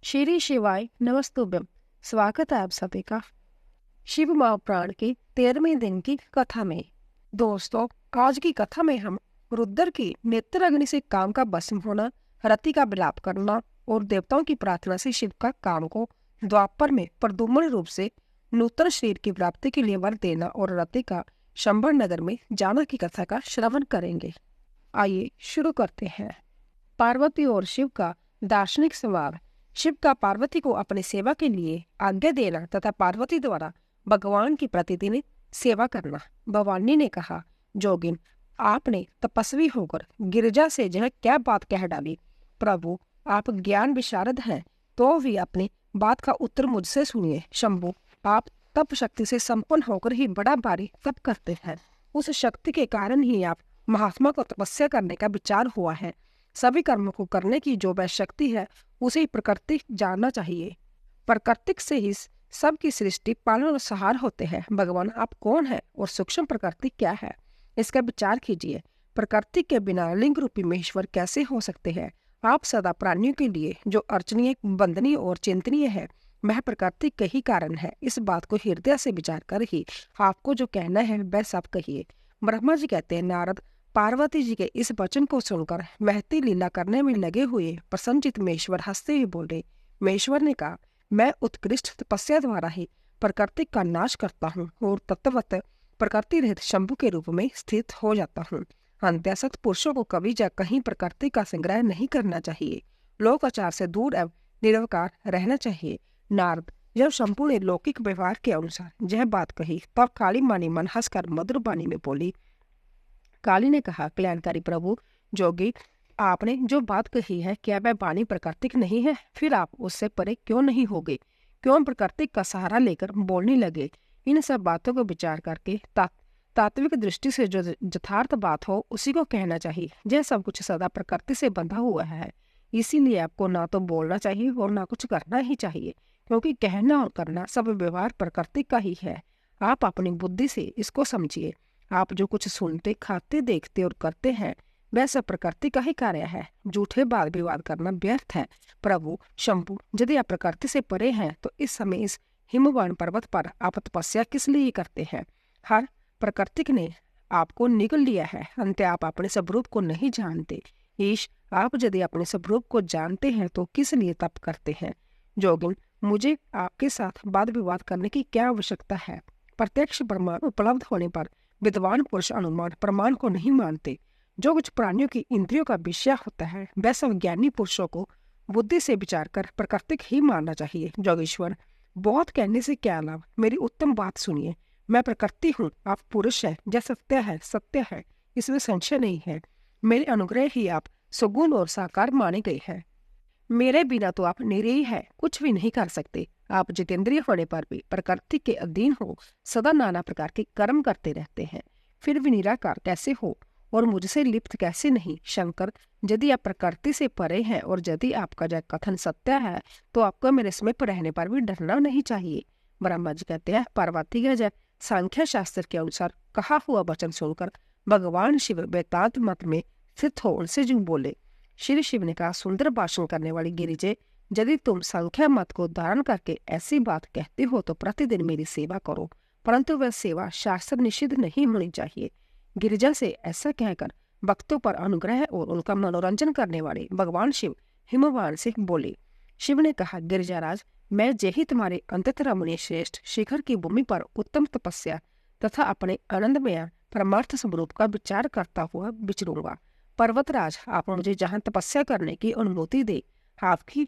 श्री शिवाय नमस्तुभ्यम। स्वागत है आप सभी का शिव महापुराण के 13वें दिन की कथा में। दोस्तों, आज की कथा में हम रुद्र की नेत्र अग्नि से काम का भस्म होना, रति का विलाप करना और देवताओं की प्रार्थना से शिव का काम को द्वापर में प्रद्युम्न रूप से नूतन शरीर की प्राप्ति के लिए वर देना और रति का शंबर नगर में जाना की कथा का श्रवण करेंगे। आइए शुरू करते हैं। पार्वती और शिव का दार्शनिक संवाद। शिव का पार्वती को अपनी सेवा के लिए आज्ञा देना तथा पार्वती द्वारा भगवान की प्रतिदिन सेवा करना। भवानी ने कहा, जोगिन, आपने तपस्वी होकर गिरिजा से यह क्या बात कह डाली? प्रभु, आप ज्ञान विशारद हैं, तो भी अपनी बात का उत्तर मुझसे सुनिए। शंभु, आप तप शक्ति से संपन्न होकर ही बड़ा भारी तप करते हैं। उस शक्ति के कारण ही आप महात्मा को तपस्या करने का विचार हुआ है। सभी कर्मों को करने की जो वह शक्ति है, उसे ही प्रकृति जानना चाहिए। प्रकृति से ही सबकी सृष्टि, पालन और संहार होते हैं। भगवान, आप कौन है और सूक्ष्म प्रकृति क्या है, इसका विचार कीजिए। प्रकृति के बिना लिंग रूपी महेश्वर कैसे हो सकते हैं? आप सदा प्राणियों के लिए जो अर्चनीय, वंदनीय और चिंतनीय है, वह प्रकृति के ही कारण है। इस बात को हृदय से विचार कर ही आपको जो कहना है वह सब कहिए। ब्रह्मा जी कहते हैं, नारद, पार्वती जी के इस वचन को सुनकर महती लीला करने में लगे हुए प्रसन्नचित महेश्वर हंसते हुए बोले। महेश्वर ने कहा, मैं उत्कृष्ट तपस्या द्वारा ही प्रकृति का नाश करता हूँ और तत्वत प्रकृति रहित शंभु के रूप में स्थित हो जाता हूँ। अंत्यासक्त पुरुषों को कभी या कहीं प्रकृति का संग्रह नहीं करना चाहिए। लोकाचार से दूर एवं निरवकार रहना चाहिए। नारद, जब शंभु ने लौकिक व्यवहार के अनुसार यह बात कही, तब काली मानी मन हंसकर मधुर वाणी में बोली। काली ने कहा, कल्याणकारी प्रभु, जोगी, आपने जो बात कही है, क्या वह वाणी प्राकृतिक नहीं है? फिर आप उससे परे क्यों नहीं हो गए? क्यों प्रकृति का सहारा लेकर बोलने लगे? इन सब बातों को विचार करके तात्विक दृष्टि से जो यथार्थ बात हो उसी को कहना चाहिए। यह सब कुछ सदा प्रकृति से बंधा हुआ है, इसीलिए आपको ना तो बोलना चाहिए और ना कुछ करना ही चाहिए, क्योंकि कहना और करना सब व्यवहार प्रकृति का ही है। आप अपनी बुद्धि से इसको समझिए। आप जो कुछ सुनते, खाते, देखते और करते हैं, वह सब प्रकृति का ही कार्य है। झूठे वाद विवाद करना व्यर्थ है। प्रभु शंभु, यदि आप प्रकृति से परे हैं तो इस समय इस हिमवान पर्वत पर आप तपस्या किस लिए करते हैं? हर प्रकृतिक ने आपको निगल लिया है। अंत आप अपने स्वरूप को नहीं जानते। ईश, आप यदि अपने स्वरूप को जानते हैं तो किस लिए तप करते हैं? जोगिन, मुझे आपके साथ वाद विवाद करने की क्या आवश्यकता है? प्रत्यक्ष प्रमाण उपलब्ध होने पर विद्वान पुरुष अनुमान प्रमाण को नहीं मानते। जो कुछ प्राणियों की इंद्रियों का विषय होता है, वह सब ज्ञानी पुरुषों को बुद्धि से विचार कर प्राकृतिक ही मानना चाहिए। जोगेश्वर, बहुत कहने से क्या लाभ? मेरी उत्तम बात सुनिए। मैं प्रकृति हूँ, आप पुरुष है। यह सत्य है, इसमें संशय नहीं है। मेरे अनुग्रह ही आप सुगुण और साकार माने गए हैं। मेरे बिना तो आप निरीह है, कुछ भी नहीं कर सकते। आप जितेंद्रिय होने पर भी प्रकृति के अधीन हो, सदा नाना प्रकार के कर्म करते रहते हैं, फिर भी निराकार कैसे हो और मुझसे लिप्त कैसे नहीं? शंकर, यदि आप प्रकृति से परे हैं और यदि आपका यह कथन सत्य है, तो आपको मेरे समीप रहने पर भी डरना नहीं चाहिए। ब्रह्मा जी कहते हैं, पार्वती का जय सांख्य शास्त्र के अनुसार कहा हुआ वचन सुनकर भगवान शिव वेदांत मत में स्थित हो उनसे जो बोले। श्री शिव ने कहा, सुंदर भाषण करने वाली गिरिजे, यदि तुम संख्या मत को धारण करके ऐसी बात कहते हो तो प्रतिदिन मेरी सेवा करो, परंतु वह सेवा शास्त्र निषिद्ध नहीं होनी चाहिए। गिरिजा से ऐसा कहकर भक्तों पर अनुग्रह और उनका मनोरंजन करने वाले भगवान शिव हिमवान से बोले। शिव ने कहा, गिरिजाराज, मैं यही तुम्हारे अंतरमणीय श्रेष्ठ शिखर की भूमि पर उत्तम तपस्या तथा अपने आनंदमय परमार्थ स्वरूप का विचार करता हुआ विचरूंगा। पर्वतराज, आप मुझे जहाँ तपस्या करने की अनुमति दे। आपकी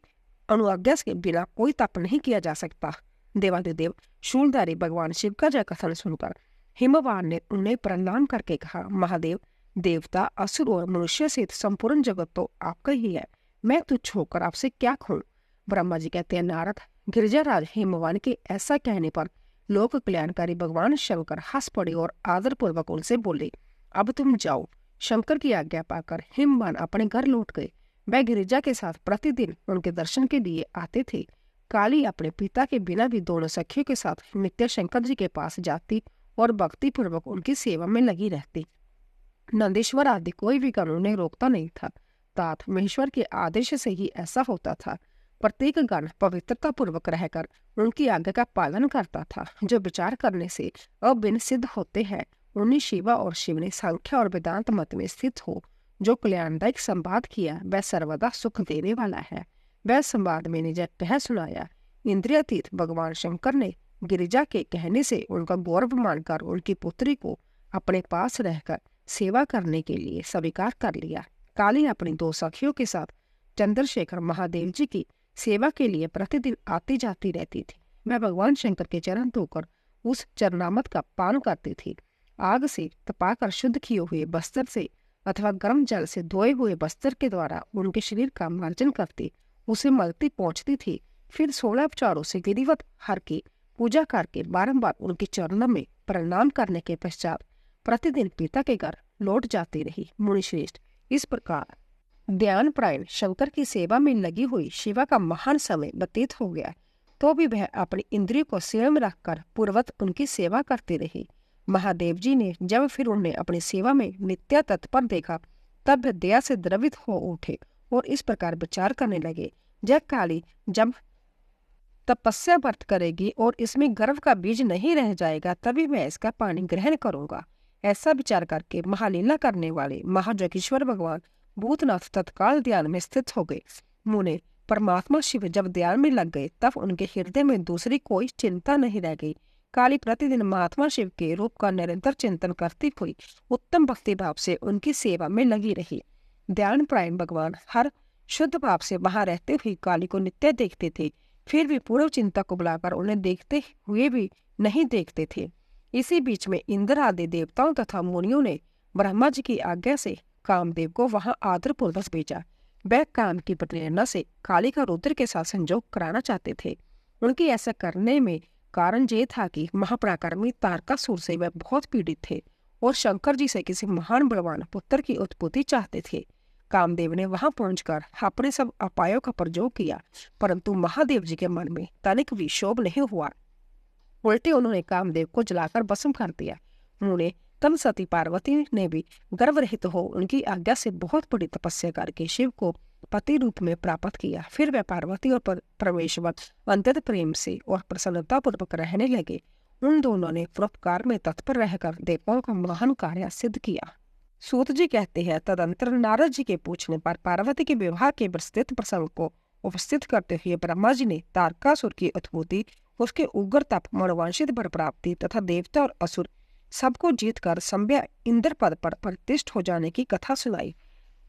अनुज्ञा के बिना कोई तप नहीं किया जा सकता। देवादिदेव शूलधारी भगवान शिव का जय कथन सुनकर हिमवान ने उन्हें प्रणाम करके कहा, महादेव, देवता, असुर और मनुष्य सहित संपूर्ण जगत तो आपका ही है। मैं तुच्छ होकर आपसे क्या कहूँ? ब्रह्मा जी कहते हैं, नारद, गिरिजाराज हिमवान के ऐसा कहने पर लोक कल्याणकारी भगवान शंकर हंस पड़े और आदरपूर्वक उनसे बोले, अब तुम जाओ। शंकर की आज्ञा पाकर हिमवान अपने घर लौट गए। वह गिरिजा के साथ प्रतिदिन उनके दर्शन के लिए आते थे। काली अपने पिता के बिना भी दोनों सखियों के साथ नित्य शंकर जी के पास जाती और भक्ति पूर्वक उनकी सेवा में लगी रहती। नंदेश्वर आदि कोई भी कानून उन्हें रोकता नहीं था। तात महेश्वर के आदेश से ही ऐसा होता था। प्रत्येक गण पवित्रता पूर्वक रहकर उनकी आज्ञा का पालन करता था। जो विचार करने से अभिन्न सिद्ध होते हैं उन्हें शिवा और शिव ने सांख्य और वेदांत मत में स्थित हो जो कल्याणदायक संवाद किया वह सर्वदा सुख देने वाला है। वह संवाद मैंने जब कह सुनाया, इंद्रियातीत भगवान शंकर ने गिरिजा के कहने से उनका गौरव मानकर उनकी पुत्री को अपने पास रहकर सेवा करने के लिए स्वीकार कर लिया। काली अपनी 2 सखियों के साथ चंद्रशेखर महादेव जी की सेवा के लिए प्रतिदिन आती जाती रहती थी। वह भगवान शंकर के चरण धोकर उस चरणामृत का पान करती थी। आग से तपाकर शुद्ध किए हुए बस्तर से अथवा गर्म जल से धोए हुए बस्तर के द्वारा उनके शरीर का मार्जन करती, उसे मलती पहुंचती थी। फिर 16 उपचारों से विधिवत हर की पूजा करके बारंबार उनके चरणों में प्रणाम करने के पश्चात प्रतिदिन पिता के घर लौट जाती रही। मुनिश्रेष्ठ, इस प्रकार ध्यान प्रायण शंकर की सेवा में लगी हुई शिवा का महान समय व्यतीत हो गया, तो भी वह अपनी इंद्रियों को स्वयं रखकर पूर्वत उनकी सेवा करती रही। महादेव जी ने जब फिर उन्हें अपनी सेवा में नित्य तत्पर देखा तब वे दया से द्रवित हो उठे और इस प्रकार विचार करने लगे, जब काली जब तपस्या व्रत करेगी और इसमें गर्व का बीज नहीं रह जाएगा तभी मैं इसका पानी ग्रहण करूंगा। ऐसा विचार करके महालीला करने वाले महाजोगेश्वर भगवान भूतनाथ तत्काल ध्यान में स्थित हो गए। मुने परमात्मा शिव जब ध्यान में लग गए तब उनके हृदय में दूसरी कोई चिंता नहीं रह गई। काली प्रतिदिन महात्मा शिव के रूप का निरंतर चिंतन करती हुई उत्तम भक्ति भाव से उनकी सेवा में लगी रही। ध्यान प्रायण भगवान हर शुद्ध भाव से वहां रहते हुए काली को नित्य देखते थे, फिर भी पूर्व चिंता को बुलाकर उन्हें देखते हुए भी नहीं देखते थे। इसी बीच में इंद्र आदि देवताओं तथा मुनियों ने ब्रह्मा जी की आज्ञा से कामदेव को वहां आदरपूर्वक भेजा। वह काम की प्रेरणा से काली का रुद्र के साथ संजोग कराना चाहते थे। उनके ऐसा करने में कारण ये था कि महापराक्रमी तारकासुर से वह बहुत पीड़ित थे और शंकर जी से किसी महान बलवान पुत्र की उत्पत्ति चाहते थे। कामदेव ने वहां पहुंचकर अपने सब उपायों का प्रयोग किया, परंतु महादेव जी के मन में तनिक भी क्षोभ नहीं हुआ। उल्टे उन्होंने कामदेव को जलाकर भस्म कर दिया। उन्होंने तब सती पार्वती ने भी गर्वरहित हो उनकी आज्ञा से बहुत बड़ी तपस्या करके शिव को पति रूप में प्राप्त किया। फिर वह पार्वती और परमेश्वर अत्यंत प्रेम से और प्रसन्नता पूर्वक रहने लगे। उन दोनों ने परोपकार में तत्पर रहकर देवताओं का महान कार्य सिद्ध किया। सूत जी कहते हैं, तदंतर नारद जी के पूछने पर पार्वती के विवाह के विस्तृत प्रसंग को उपस्थित करते हुए ब्रह्मा जी ने तारकासुर की उत्पत्ति, उसके उग्र तप, मनोवांछित वर प्राप्ति तथा देवता और असुर सबको जीत कर संभ्या इंद्र पद पर प्रतिष्ठित हो जाने की कथा सुनाई।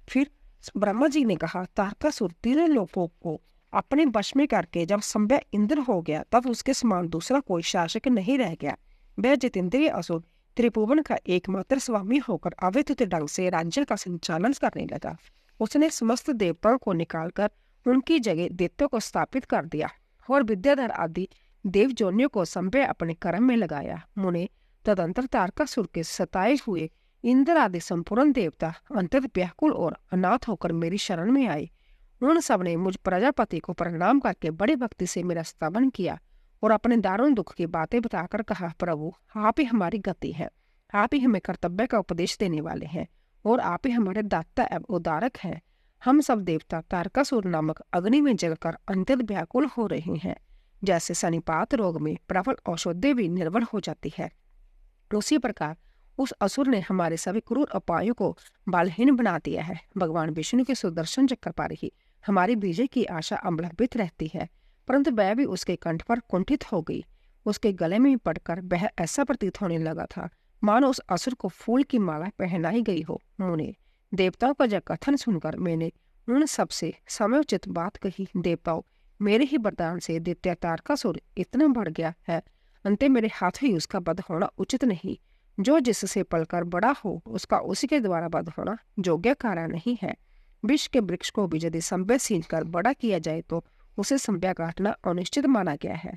फिर ब्रह्मा जी ने कहा, तारकासुर 3 लोगों को अपने वश में करके जब संभ्या इंद्र हो गया तब उसके समान दूसरा कोई शासक नहीं रह गया। वह जितेंद्रिय असुर त्रिभुवन का एकमात्र स्वामी होकर अवैध ढंग से राज्य का संचालन करने लगा। उसने समस्त देवताओं को निकालकर उनकी जगह दैत्यों को स्थापित कर दिया और विद्याधर आदि देवजोनियों को संभ्या अपने कर्म में लगाया। मुने तदंतर तारकासुर के सताए हुए इंद्र आदि संपूर्ण देवता अंततः व्याकुल और अनाथ होकर मेरी शरण में आए। उन सब ने मुझ प्रजापति को प्रणाम करके बड़ी भक्ति से मेरा स्तवन किया और अपने दारुण दुख की बातें बताकर कहा, प्रभु आप ही हमारी गति है, आप ही हमें कर्तव्य का उपदेश देने वाले हैं और आप ही हमारे दाता एवं उदारक हैं। हम सब देवता तारकासुर नामक अग्नि में जलकर अत्यंत व्याकुल हो रहे हैं। जैसे सनिपात रोग में प्रबल औषधि भी निर्बल हो जाती है, उसी प्रकार उस असुर ने हमारे सभी क्रूर उपायों को बलहीन बना दिया है। भगवान विष्णु के सुदर्शन चक्र पर ही हमारी विजय की आशा अवलंबित रहती है, परंतु वह भी उसके कंठ पर कुंठित हो गई। उसके गले में पड़कर वह ऐसा प्रतीत होने लगा था मानो उस असुर को फूल की माला पहनाई गई हो। उन्होंने देवताओं का यह कथन सुनकर मैंने उन सबसे समयोचित बात कही, देवताओं मेरे ही वरदान से दैत्य तारकासुर इतना बढ़ गया है, अंत मेरे हाथ ही उसका वध होना उचित नहीं। जो जिससे पलकर बड़ा हो उसका उसी के द्वारा वध होना योग्य कार्य नहीं है। विष के वृक्ष को भी यदि संभ्य सींच कर बड़ा किया जाए तो उसे संभ्या काटना अनिश्चित माना गया है।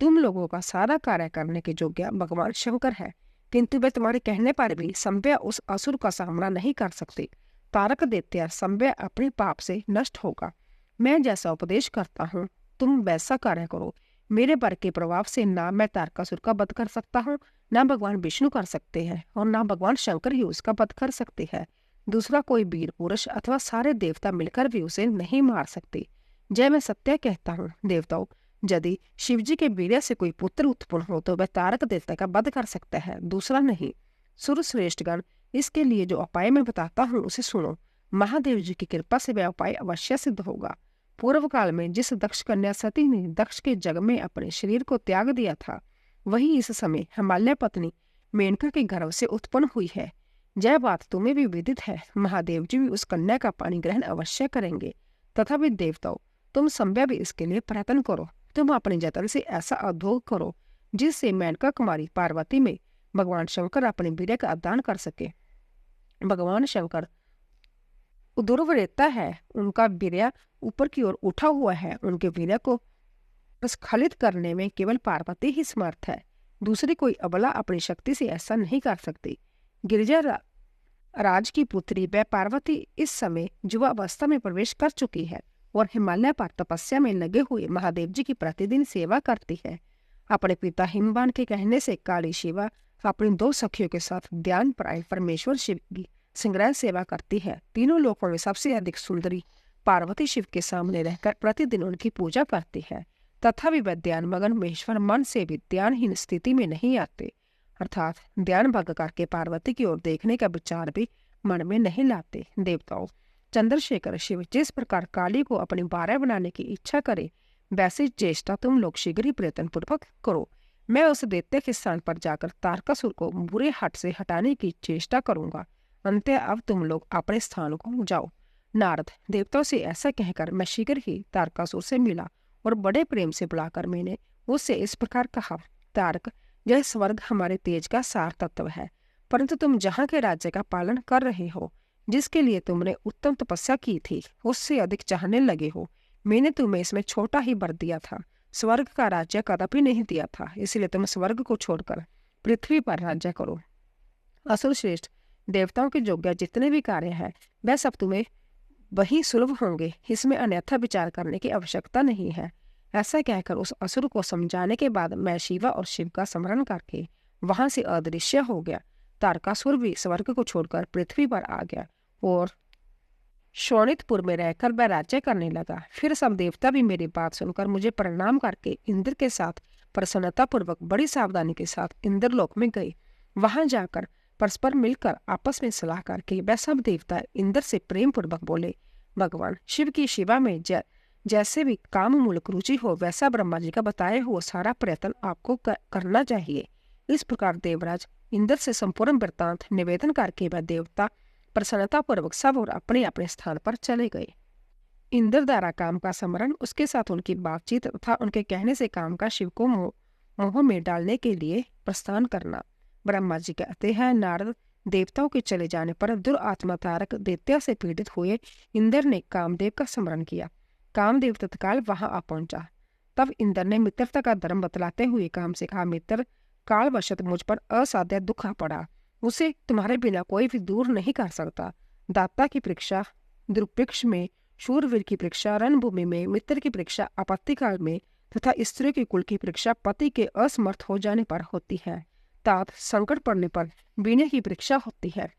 तुम लोगों का सारा कार्य करने के योग्य भगवान शंकर है, किंतु वे तुम्हारे कहने पर भी संभ्या उस असुर का सामना नहीं कर सकते। तारक दैत्य संभ्या अपने पाप से नष्ट होगा। मैं जैसा उपदेश करता हूँ तुम वैसा कार्य करो। मेरे वर के प्रभाव से ना मैं तारकासुर का वध कर सकता हूँ, ना भगवान विष्णु कर सकते हैं और ना भगवान शंकर ही उसका वध कर सकते हैं। दूसरा कोई वीर पुरुष अथवा सारे देवता मिलकर भी उसे नहीं मार सकते। जय मैं सत्य कहता हूँ देवताओं, यदि शिवजी के वीर्य से कोई पुत्र उत्पन्न हो तो वह तारक देवता का वध कर सकता है, दूसरा नहीं। सुरश्रेष्ठगण, इसके लिए जो उपाय मैं बताता हूँ उसे सुनो। महादेव जी की कृपा से वह उपाय अवश्य सिद्ध होगा। पूर्व काल में जिस दक्ष कन्या सती ने दक्ष के जग में अपने शरीर को त्याग दिया था, वही इस समय हिमालय पत्नी मेनका के गर्भ से उत्पन्न हुई है। यह बात तुम्हें भी विदित है। महादेव जी भी उस कन्या का पानी ग्रहण अवश्य करेंगे। तथा भी देवताओं, तुम संभव भी इसके लिए प्रयत्न करो। तुम अपने जतन से ऐसा उद्योग करो जिससे मेनका कुमारी पार्वती में भगवान शंकर अपने वीर्य का दान कर सके। भगवान शंकर दुर्वरेता है, उनका वीर्य ऊपर की ओर उठा हुआ है। उनके वीर्य को स्खलित करने में केवल पार्वती ही समर्थ है, दूसरी कोई अबला अपनी शक्ति से ऐसा नहीं कर सकती। गिरिजा राज की पुत्री वह पार्वती इस समय युवा अवस्था में प्रवेश कर चुकी है और हिमालय पर तपस्या में लगे हुए महादेव जी की प्रतिदिन सेवा करती है। अपने पिता हिमवान के कहने से काली शिवा अपनी 2 सखियों के साथ ध्यान प्राय परमेश्वर शिव की संग्रह सेवा करती है। तीनों लोकों में सबसे अधिक सुंदरी पार्वती शिव के सामने रहकर प्रतिदिन उनकी पूजा करती है। तथा भी वह ध्यान मगन महेश्वर मन से भी ध्यानहीन स्थिति में नहीं आते, अर्थात ध्यान भंग करके पार्वती की ओर देखने का विचार भी मन में नहीं लाते। देवताओं, चंद्रशेखर शिव जिस प्रकार काली को अपनी बारह बनाने की इच्छा करे, वैसी चेष्टा तुम लोग शीघ्र ही प्रयत्न पूर्वक करो। मैं उस दैत्य के स्थान पर जाकर तारकासुर को बुरे हाथ से हटाने की चेष्टा करूंगा। अंत अब तुम लोग अपने स्थान को जाओ। नारद, देवताओं से ऐसा कहकर मैं शीघ्र ही तारकासुर से मिला और बड़े प्रेम से बुलाकर मैंने उससे इस प्रकार कहा, तारक, यह स्वर्ग हमारे तेज का सार तत्व है, परंतु तुम जहाँ के राज्य का पालन कर रहे हो, जिसके लिए तुमने उत्तम तपस्या की थी, उससे अधिक चाहने लगे हो। मैंने तुम्हें इसमें छोटा ही वर दिया था, स्वर्ग का राज्य कदापि नहीं दिया था, इसलिए तुम स्वर्ग को छोड़कर पृथ्वी पर राज्य करो। असुर श्रेष्ठ, देवताओं के योग्य जितने भी कार्य हैं वह सब तुम्हें वही सुलभ होंगे, इसमें अन्यथा विचार करने की आवश्यकता नहीं है। ऐसा कहकर उस असुर को समझाने के बाद मैं शिवा और शिव का स्मरण करके वहां से अदृश्य हो गया। तारकासुर भी स्वर्ग को छोड़कर पृथ्वी पर आ गया और शोणितपुर में रहकर वह राज्य करने लगा। फिर सब देवता भी मेरी बात सुनकर मुझे प्रणाम करके इंद्र के साथ प्रसन्नता पूर्वक बड़ी सावधानी के साथ इंद्रलोक में गए। वहां जाकर परस्पर मिलकर आपस में सलाह करके वह सब देवता इंद्र से प्रेम पूर्वक बोले, भगवान शिव की शिवा में जैसे भी काम मूलक रुचि हो, वैसा ब्रह्मा जी का बताया हुआ सारा प्रयत्न आपको करना चाहिए। इस प्रकार देवराज इंद्र से संपूर्ण वृत्तांत निवेदन करके वह देवता प्रसन्नता पूर्वक सब और अपने अपने स्थान पर चले गए। इंद्र द्वारा काम का स्मरण, उसके साथ उनकी बातचीत तथा उनके कहने से काम का शिव को मोह में डालने के लिए प्रस्थान करना। ब्रह्मा जी कहते हैं, नारद, देवताओं के चले जाने पर दुरात्मा तारक दैत्य से पीड़ित हुए इंद्र ने कामदेव का स्मरण किया। कामदेव तत्काल वहां आ पहुंचा। तब इंद्र ने मित्रता का धर्म बतलाते हुए काम से कहा, मित्र, कालवशत मुझ पर असाध्य दुख आ पड़ा, उसे तुम्हारे बिना कोई भी दूर नहीं कर सकता। दाता की परीक्षा दुर्भिक्ष में, शूरवीर की परीक्षा रणभूमि में, मित्र की परीक्षा आपत्ति काल में तथा स्त्री की कुल की परीक्षा पति के असमर्थ हो जाने पर होती है। तात संकट पड़ने पर विनय की परीक्षा होती है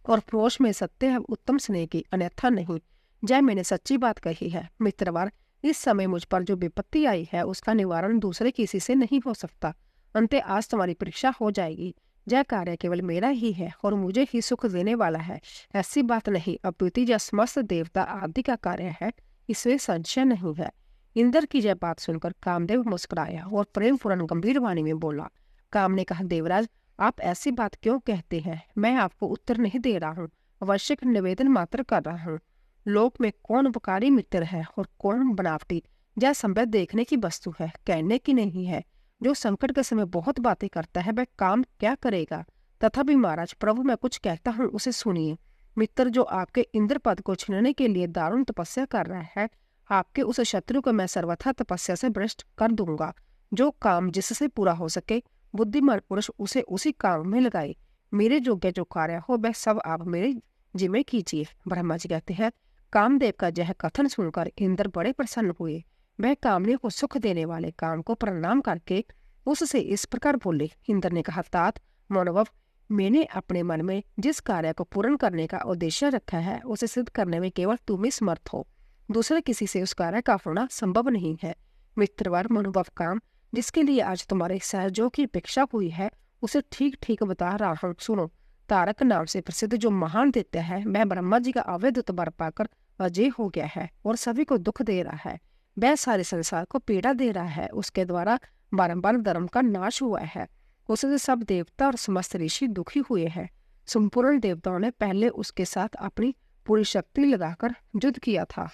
और क्रोश में सत्य है उत्तम स्नेह की, अन्यथा नहीं। जय मैंने सच्ची बात कही है। मित्रवर, इस समय मुझ पर जो विपत्ति आई है उसका निवारण दूसरे किसी से नहीं हो सकता। अंत आज तुम्हारी परीक्षा हो जाएगी। यह कार्य केवल मेरा ही है और मुझे ही सुख देने वाला है, ऐसी बात नहीं, अपितु यह समस्त देवता आदि का कार्य है, इसमें संशय नहीं है। इंद्र की यह बात सुनकर कामदेव मुस्कुराया और प्रेम पूर्ण गंभीर वाणी में बोला। काम ने कहा, देवराज, आप ऐसी बात क्यों कहते हैं? मैं आपको उत्तर नहीं दे रहा हूँ, आवश्यक निवेदन मात्र कर रहा हूँ। लोक में कौन उपकारी मित्र है और कौन बनावटी, यह संभव देखने की वस्तु है, कहने की नहीं है। जो संकट के समय बहुत बातें करता है वह काम क्या करेगा? तथा भी महाराज, प्रभु मैं कुछ कहता हूँ उसे सुनिए। मित्र जो आपके इंद्र पद को छीनने के लिए दारुण तपस्या कर रहा है, आपके उस शत्रु को मैं सर्वथा तपस्या से भ्रष्ट कर दूंगा। जो काम जिससे पूरा हो सके, बुद्धिमान पुरुष उसे उसी काम में लगाए। मेरे योग्य जो कार्य हो वह सब आप मेरे जिम्मे कीजिए। ब्रह्मा जी कहते हैं, कामदेव का यह कथन सुनकर इंद्र बड़े प्रसन्न हुए। वह कामने को सुख देने वाले काम को प्रणाम करके उससे इस प्रकार बोले। इंद्र ने कहा, तात मानव, मैंने अपने मन में जिस कार्य को पूर्ण करने का उद्देश्य रखा है उसे सिद्ध करने में केवल तुम ही समर्थ हो। दूसरे किसी से उस कार्य का होना संभव नहीं है। मित्रवर मनोभव काम जिसके लिए आज तुम्हारे सहयोग की अपेक्षा हुई है, उसे ठीक ठीक बता रहा हूँ, सुनो। तारक नाम से प्रसिद्ध जो महान दैत्य है, वह ब्रह्मा जी का अवैध वर पाकर अजय हो गया है और सभी को दुख दे रहा है। वह सारे संसार को पीड़ा दे रहा है। उसके द्वारा बारंबार धर्म का नाश हुआ है। उससे सब देवता और समस्त ऋषि दुखी हुए हैं। संपूर्ण देवताओं ने पहले उसके साथ अपनी पूरी शक्ति लगाकर युद्ध किया था,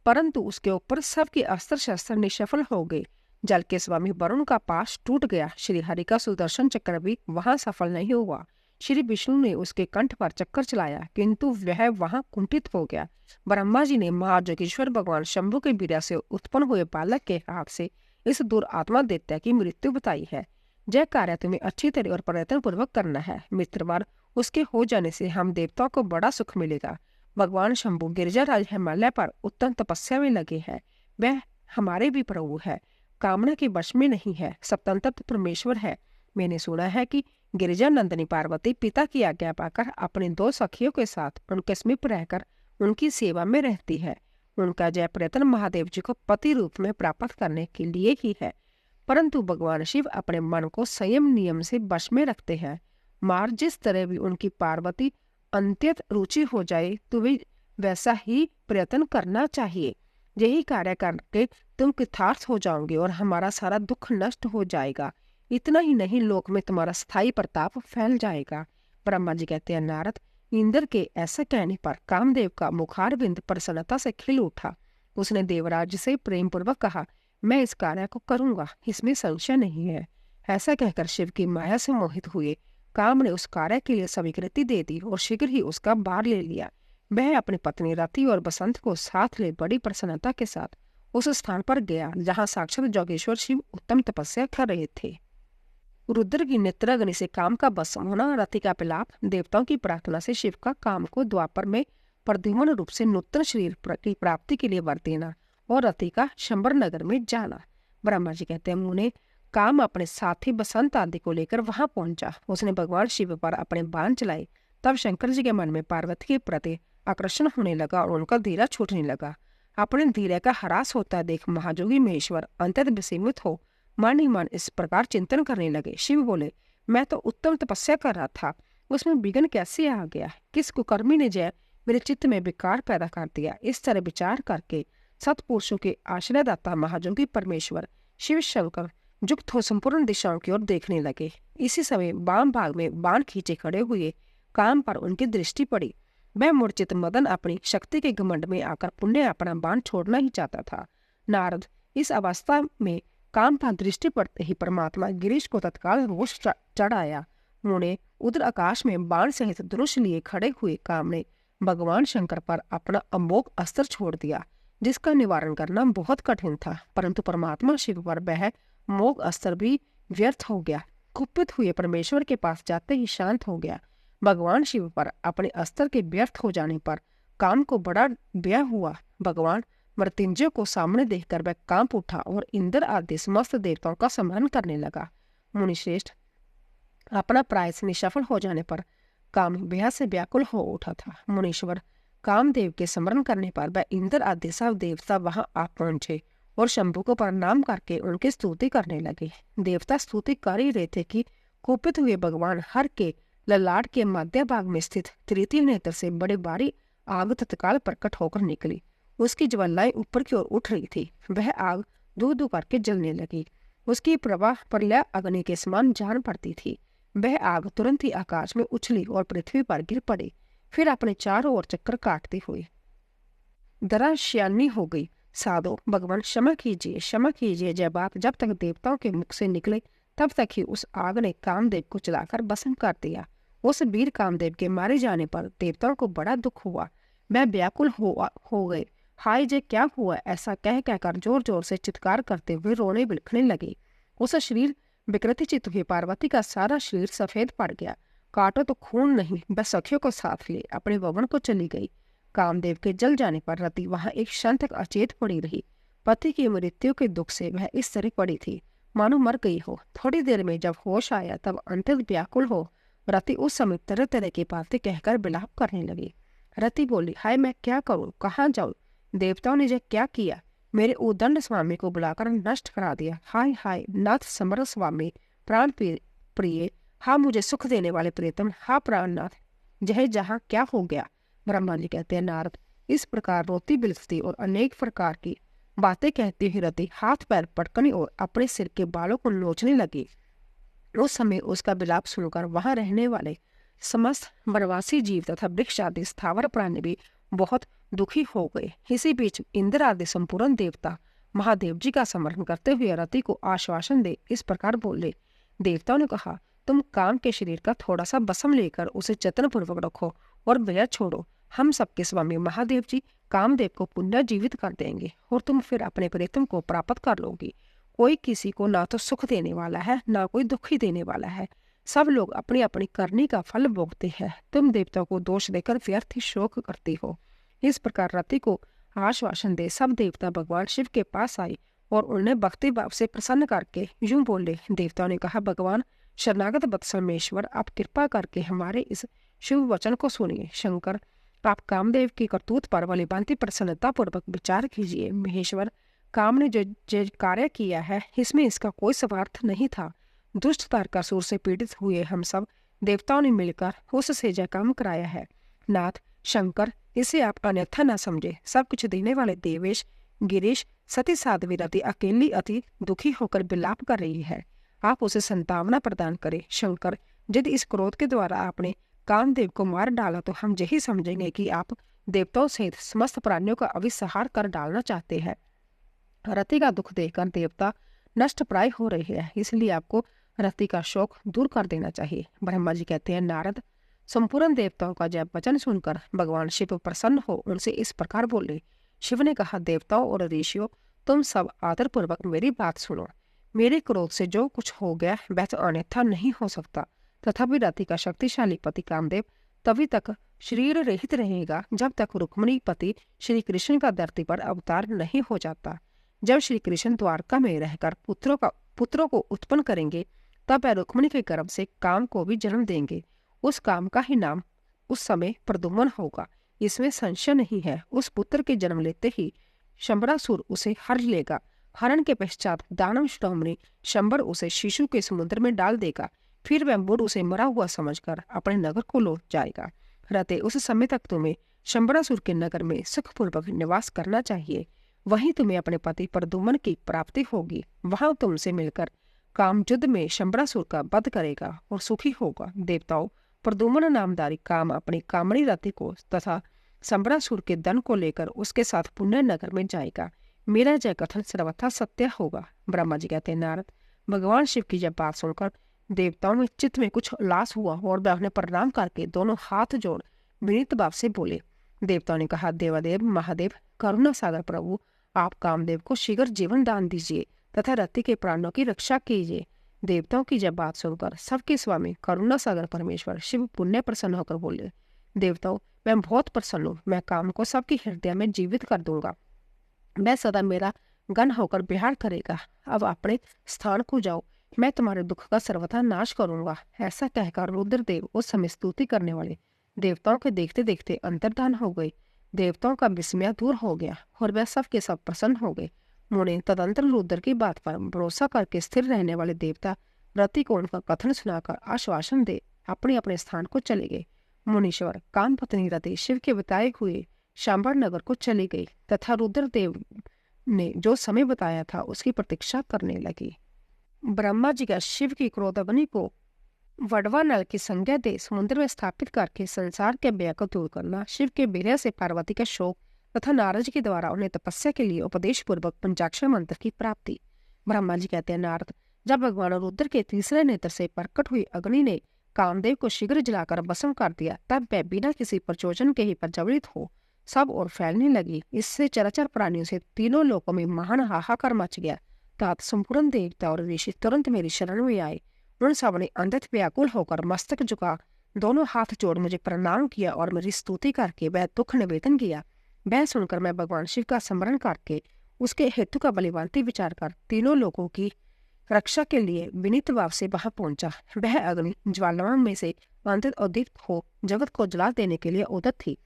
परंतु उसके ऊपर सबके अस्त्र शस्त्र निष्फल हो गए। जल के स्वामी वरुण का पाश टूट गया। श्री हरि का सुदर्शन चक्र भी वहां सफल नहीं हुआ। श्री विष्णु ने उसके कंठ पर चक्कर चलाया, किंतु वह वहां कुंठित हो गया। ब्रह्मा जी ने महाजोगेश्वर भगवान शंभु के वीर्य से उत्पन्न हुए बालक के हाथ से इस दुरात्मा दैत्य की मृत्यु बताई है। यह कार्य तुम्हें अच्छी तरह और प्रयत्न पूर्वक करना है। मित्रवार उसके हो जाने से हम देवताओं को बड़ा सुख मिलेगा। भगवान शंभु गिरिजाराज हिमालय पर उत्तम तपस्या में लगे हैं। वह हमारे भी प्रभु है, कामना के वश में नहीं है, स्वतंत्र परमेश्वर है। मैंने सुना है कि गिरिजा नंदनी पार्वती पिता की आज्ञा पाकर अपने 2 सखियों के साथ उनके समीप रहकर उनकी सेवा में रहती है। उनका जय प्रयत्न महादेव जी को पति रूप में प्राप्त करने के लिए ही है, परंतु भगवान शिव अपने मन को संयम नियम से वश में रखते हैं। मार जिस तरह भी उनकी पार्वती अंत्यत रुचि हो जाए, तो वे वैसा ही प्रयत्न करना चाहिए। यही कार्य करके तुम कृतार्थ हो जाओगे और हमारा सारा दुख नष्ट हो जाएगा। इतना ही नहीं, लोक में तुम्हारा स्थायी प्रताप फैल जाएगा। ब्रह्मा जी कहते हैं, नारद, इंद्र के ऐसा कहने पर कामदेव का मुखारबिंद प्रसन्नता से खिल उठा। उसने देवराज से प्रेम पूर्वक कहा, मैं इस कार्य को करूंगा, इसमें संशय नहीं है। ऐसा कहकर शिव की माया से मोहित हुए काम ने उस कार्य के लिए स्वीकृति दे दी और शीघ्र ही उसका भार ले लिया। वह अपनी पत्नी रति और बसंत को साथ ले बड़ी प्रसन्नता के साथ उस स्थान पर गया जहां साक्षात जोगेश्वर शिव उत्तम तपस्या कर रहे थे। रुद्र की नेत्राग्नि से काम का भस्म होना, रति का विलाप, देवताओं की प्रार्थना से शिव का काम को द्वापर में प्रद्युम्न रूप से नूतन शरीर की प्राप्ति के लिए वर देना और रति का शंबर नगर में जाना। ब्रह्मा जी कहते हैं, मुने काम अपने साथी बसंत आदि को लेकर वहां पहुंचा। उसने भगवान शिव पर अपने बाण चलाए। तब शंकर जी के मन में पार्वती के प्रति आकर्षण होने लगा और उनका धीरा छूटने लगा। अपने धीरे का ह्रास होता देख महाजोगी महेश्वर अंतत विस्मित हो मन ही मन इस प्रकार चिंतन करने लगे। शिव बोले, मैं तो उत्तम तपस्या कर रहा था, उसमें विघ्न कैसे आ गया? किस कुकर्मी ने जय मेरे चित्त में विकार पैदा कर दिया? इस तरह विचार करके सतपुरुषों के आश्रयदाता महाजोगी परमेश्वर शिव शंकर युक्त हो संपूर्ण दिशाओं की ओर देखने लगे। इसी समय वाम भाग में बाण खींचे खड़े हुए काम पर उनकी दृष्टि पड़ी। वह मूर्छित मदन अपनी शक्ति के घमंड में आकर पुण्य अपना बाण छोड़ना ही चाहता था। नारद, इस अवस्था में काम पर दृष्टि पड़ते ही परमात्मा गिरीश को तत्काल रोष चढ़ आया। उन्होंने उधर आकाश में बाण सहित धनुष लिए खड़े हुए काम ने भगवान शंकर पर अपना अमोघ अस्त्र छोड़ दिया, जिसका निवारण करना बहुत कठिन था, परंतु परमात्मा शिव पर वह मोघ अस्त्र भी व्यर्थ हो गया। कुपित हुए परमेश्वर के पास जाते ही शांत हो गया। भगवान शिव पर अपने अस्त्र के व्यर्थ हो जाने पर काम को बड़ा व्यय हुआ। भगवान मृत्युंजय को सामने देखकर वह कांप उठा और इंद्र आदि समस्त देवताओं का सम्मान करने लगा। मुनिश्रेष्ठ, अपना प्रायस निष्फल हो जाने पर काम बेहद से व्याकुल हो उठा था। मुनीश्वर कामदेव के स्मरण करने पर वह इंद्र आदि सब देवता वहां आ पहुंचे और शंभु को प्रणाम करके उनकी स्तुति करने लगे। देवता स्तुति कर ही रहे थे कि कुपित हुए भगवान हर के ललाट के मध्य भाग में स्थित तृतीय नेत्र से बड़े बारी आग तत्काल प्रकट होकर निकली। उसकी ज्वालाएं ऊपर की ओर उठ रही थी। वह आग दू दू करके जलने लगी। उसकी प्रवाह प्रलय अग्नि के समान जान पड़ती थी। वह आग तुरंत ही आकाश में उछली और पृथ्वी पर गिर पड़ी, फिर अपने चारों ओर चक्कर काटती हुई दराश्यानी हो गई। साधो, भगवान क्षमा कीजिए। जय बात जब तक देवताओं के मुख से निकले तब तक ही उस आग ने कामदेव को जलाकर भस्म कर दिया। उस वीर कामदेव के मारे जाने पर देवताओं को बड़ा दुख हुआ। वह व्याकुल हो गए। हाय, जे क्या हुआ? ऐसा कह कहकर जोर जोर से चित्कार करते हुए रोने बिलखने लगे। उस शरीर विकृति चित्त हुई पार्वती का सारा शरीर सफेद पड़ गया। काटो तो खून नहीं। वह सखियों को साथ ले अपने भवन को चली गई। कामदेव के जल जाने पर रति वहां एक क्षण तक अचेत पड़ी रही। पति की मृत्यु के दुख से वह इस तरह पड़ी थी मानो मर गई हो। थोड़ी देर में जब होश आया तब अंतत व्याकुल हो रति उस समय तरह तरह की बातें कहकर विलाप करने लगी। रति बोली, हाय, मैं क्या करूं, कहाँ जाऊं? देवताओं ने यह क्या किया? मेरे उदंड स्वामी को बुलाकर नष्ट करा दिया। हाय हाय नाथ समर स्वामी, प्राण प्रिय, हाँ मुझे सुख देने वाले प्रियतम, हाँ प्राणनाथ, यह जहाँ क्या हो गया? ब्रह्मा जी कहते हैं, नारद, इस प्रकार रोती बिलखती और अनेक प्रकार की बातें कहती हुई रति हाथ पैर पटकनी और अपने सिर के बालों को नोचने लगी। उस समय उसका विलाप सुनकर वहां रहने वाले समस्त वनवासी जीव तथा वृक्ष आदि स्थावर प्राणी भी बहुत दुखी हो गए। इसी बीच इंद्र आदि संपूर्ण देवता महादेव जी का स्मरण करते हुए रति को आश्वासन दे इस प्रकार बोले। देवताओं ने कहा, तुम काम के शरीर का थोड़ा सा बसम लेकर उसे जतन पूर्वक रखो और व्यय छोड़ो। हम सबके स्वामी महादेव जी कामदेव को पुनर्जीवित कर देंगे और तुम फिर अपने प्रेतम को प्राप्त कर लोगी। कोई किसी को ना तो सुख देने वाला है ना कोई दुखी देने वाला है, सब लोग अपनी अपनी करनी का फल भोगते हैं। तुम देवताओं को दोष देकर व्यर्थ ही शोक करती हो। इस प्रकार रति को आश्वासन दे सब देवता भगवान शिव के पास आए और उन्हें भक्ति भाव से प्रसन्न करके यूं बोले। देवताओं ने कहा, भगवान शरणागत वत्सलमेश्वर, आप कृपा करके हमारे इस शुभ वचन को सुनिए। शंकर, आप कामदेव की करतूत पर वाली भांति प्रसन्नता पूर्वक विचार कीजिए। महेश्वर, काम ने जो कार्य किया है इसमें इसका कोई स्वार्थ नहीं था। दुष्ट तारकासुर से पीड़ित हुए हम सब देवताओं ने मिलकर उससे यह काम कराया है। नाथ शंकर, इसे आप अन्यथा न समझे। सब कुछ देने वाले देवेश गिरीश सती साध्वी रति अकेली अति दुखी होकर विलाप कर रही है। आप उसे संतावना प्रदान करें। शंकर, यदि इस क्रोध के द्वारा आपने कामदेव को मार डाला तो हम यही समझेंगे कि आप देवताओं सहित समस्त प्राणियों का अविसहार कर डालना चाहते हैं। रति का दुख देखकर देवता नष्ट प्राय हो रहे हैं, इसलिए आपको रति का शोक दूर कर देना चाहिए। ब्रह्मा जी कहते हैं, नारद, संपूर्ण देवताओं का जय वचन सुनकर भगवान शिव प्रसन्न हो उनसे इस प्रकार बोले। शिव ने कहा, देवताओं और ऋषियों, तुम सब आदर पूर्वक मेरी बात सुनो। मेरे क्रोध से जो कुछ हो गया वह तो अन्यथा नहीं हो सकता। तथापि रति का शक्तिशाली पति कामदेव तभी तक शरीर रहित रहेगा जब तक रुक्मिणी पति श्री कृष्ण का धरती पर अवतार नहीं हो जाता। जब श्री कृष्ण द्वारका में रहकर पुत्रों को उत्पन्न करेंगे तब वह रुक्मिणी के गर्भ से काम को भी जन्म देंगे। उस काम का ही नाम उस समय प्रद्युम्न होगा, इसमें संशय नहीं है। उस पुत्र के जन्म लेते ही शंबरासुर उसे हर लेगा। हरण के पश्चात दानव शिरोमणि शंबर उसे शिशु के समुद्र में डाल देगा। फिर वह मूढ़ उसे मरा हुआ समझकर अपने नगर को लौट जाएगा। रहते उस समय तक तुम्हें शंबरासुर के नगर में सुखपूर्वक निवास करना चाहिए। वहीं तुम्हें अपने पति प्रद्युम्न की प्राप्ति होगी। वहां तुमसे मिलकर काम युद्ध में शंबरासुर का वध करेगा और सुखी होगा। देवताओं, प्रद्युम्न नामधारी काम अपनी कामणी रति को तथा शंबरासुर के धन को लेकर उसके साथ पुण्य नगर में जाएगा। मेरा जय कथन सर्वथा सत्य होगा। ब्रह्मा जी कहते हैं, नारद, भगवान शिव की जब बात सुनकर देवताओं में चित्त में कुछ उल्लास हुआ और वह उन्हें प्रणाम करके दोनों हाथ जोड़ विनीत भाव से बोले। देवताओं ने कहा, देवादेव महादेव करुणा सागर प्रभु, आप कामदेव को शीघ्र जीवन दान दीजिए तथा रति के प्राणों की रक्षा कीजिए। देवताओं की जब बात सुनकर सबके स्वामी करुणा सागर परमेश्वर शिव पुण्य प्रसन्न होकर बोले, देवताओं, मैं बहुत प्रसन्न हूँ। मैं काम को सबके हृदय में जीवित कर दूंगा। मैं सदा मेरा गण होकर बिहार करेगा। अब अपने स्थान को जाओ, मैं तुम्हारे दुख का सर्वथा नाश करूंगा। ऐसा कहकर रुद्रदेव उस समय स्तुति करने वाले देवताओं के देखते देखते अंतर्धान हो गए। देवताओं का विस्मय दूर हो गया और वह सब के सब प्रसन्न हो गए। मुनि तदंतर रुद्र की बात पर भरोसा करके स्थिर रहने वाले देवता रति को उनका कथन सुनाकर आश्वासन दे अपने अपने स्थान को चले गए। मुनीश्वर काम पत्नी रति शिव के बताए हुए शांबर नगर को चली गई तथा रुद्रदेव ने जो समय बताया था उसकी प्रतीक्षा करने लगी। ब्रह्मा जी का शिव की क्रोधाग्नि को वडवा नल की संज्ञा दे समुद्र में स्थापित करके संसार के व्यय को दूर करना, शिव के वीर्य से पार्वती का शोक तथा नारद के द्वारा उन्हें तपस्या के लिए उपदेश पूर्वक पंचाक्षर मंत्र की प्राप्ति। ब्रह्मा जी कहते हैं, नारद, जब भगवान रुद्र के तीसरे नेत्र से प्रकट हुई अग्नि ने कामदेव को शीघ्र जलाकर भस्म कर दिया, तब वह बिना किसी प्रचोदन के ही प्रज्वलित हो सब और फैलने लगी। इससे चराचर प्राणियों से तीनों लोकों में महान हाहाकार मच गया। तात संपूर्ण देवता और ऋषि तुरंत मेरी शरण में आए। उन सब ने अंधत व्याकुल होकर मस्तक झुका दोनों हाथ जोड़ मुझे प्रणाम किया और मेरी स्तुति करके वह दुख निवेदन किया। वह सुनकर मैं भगवान शिव का स्मरण करके उसके हेतु का बलिवांति विचार कर तीनों लोगों की रक्षा के लिए विनीत भाव से वहां पहुंचा। वह अग्नि ज्वालाओं में से अंतित उद्दीप्त हो जगत को जला देने के लिए उदत थी,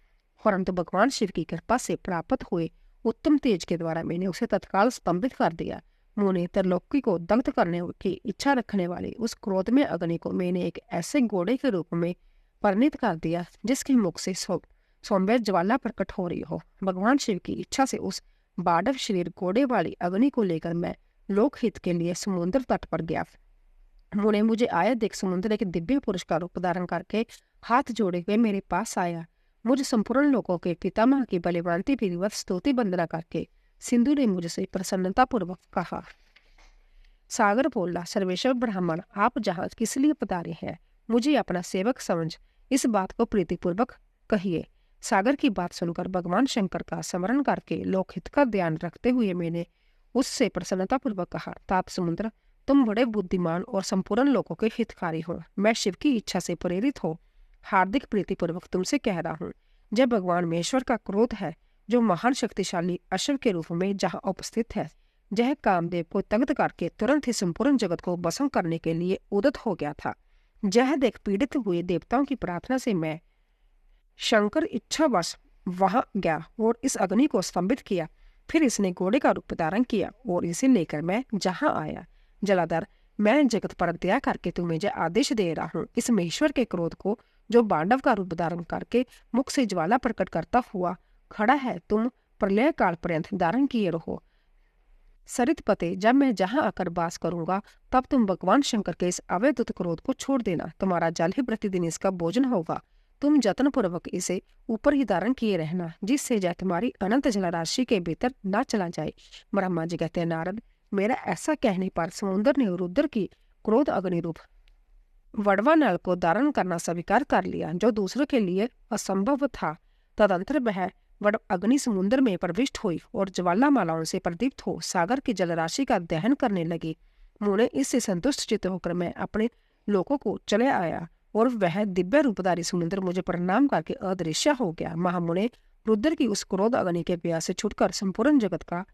परंतु भगवान शिव की कृपा से प्राप्त हुए उत्तम तेज के द्वारा मैंने उसे तत्काल स्तंभित कर दिया। मुने त्रिलोकी को दग्ध करने की इच्छा रखने वाली उस क्रोध में अग्नि को मैंने एक ऐसे घोड़े के रूप में परिणित कर दिया जिसके मुख से सौम्य ज्वाला प्रकट हो रही हो। भगवान शिव की इच्छा से उस बाडव शरीर घोड़े वाली अग्नि को लेकर मैं लोकहित के लिए समुद्र तट पर गया। मुने मुझे आया देख समुद्र एक दिव्य पुरुष का रूप धारण करके हाथ जोड़े हुए मेरे पास आया। मुझ संपूर्ण लोगों के पितामह की बलिभांति विधिवत स्तुति वंदना करके सिंधु ने मुझसे प्रसन्नतापूर्वक कहा, सागर बोला, सर्वेश्वर ब्राह्मण, आप जहां किस लिए पधारे हैं? मुझे अपना सेवक समझ इस बात को प्रीतिपूर्वक कहिए। सागर की बात सुनकर भगवान शंकर का स्मरण करके लोकहित का ध्यान रखते हुए मैंने उससे प्रसन्नतापूर्वक कहा, तात समुद्र, तुम बड़े बुद्धिमान और संपूर्ण लोगों के हितकारी हो। मैं शिव की इच्छा से प्रेरित हो हार्दिक प्रीतिपूर्वक तुमसे कह रहा हूँ, जब भगवान महेश्वर का क्रोध है, जो महान शक्तिशाली अश्व के रूप में जहाँ उपस्थित है, यह कामदेव को तग्ध करके तुरंत ही संपूर्ण जगत को भस्म करने के लिए उद्यत हो गया था। यह देख पीड़ित हुए देवताओं की प्रार्थना से मैं शंकर इच्छावश वहां गया और इस अग्नि को स्तंभित किया। फिर इसने घोड़े का रूप धारण किया और इसे लेकर मैं जहां आया। जलाधर, मैं जगत पर दया करके तुम्हें जो आदेश दे रहा हूँ, इस महेश्वर के क्रोध को जो पांडव का रूप धारण करके मुख से ज्वाला प्रकट करता हुआ खड़ा है, तुम प्रलय काल पर्यंत धारण किए रहो। सरित पते, जब मैं जहां आकर वास करूंगा, तब तुम भगवान शंकर के इस अवैध क्रोध को छोड़ देना। तुम्हारा जल ही प्रतिदिन इसका भोजन होगा। तुम जतन पूर्वक इसे ऊपर ही धारण किए रहना, जिससे जय तुम्हारी अनंत जल राशि के भीतर न चला जाए। ब्रह्मा जी कहते हैं, नारद, मेरा ऐसा कहने पर समुद्र ने रुद्र की क्रोध अग्नि रूप वड़वा नल को धारण करना स्वीकार कर लिया, जो दूसरों के लिए असंभव था। तदंतर वह वड़ अग्नि समुद्र में प्रविष्ट हुई और ज्वालामालाओं से प्रदीप्त हो सागर की जलराशि का दहन करने लगी। मुने इससे संतुष्ट चित्त होकर मैं अपने लोगों को चले आया और वह दिव्य रूपधारी समुद्र मुझे प्रणाम करके अदृश्य हो गया। महामुने रुद्र की उस क्रोध अग्नि के व्यास से छुटकर संपूर्ण जगत का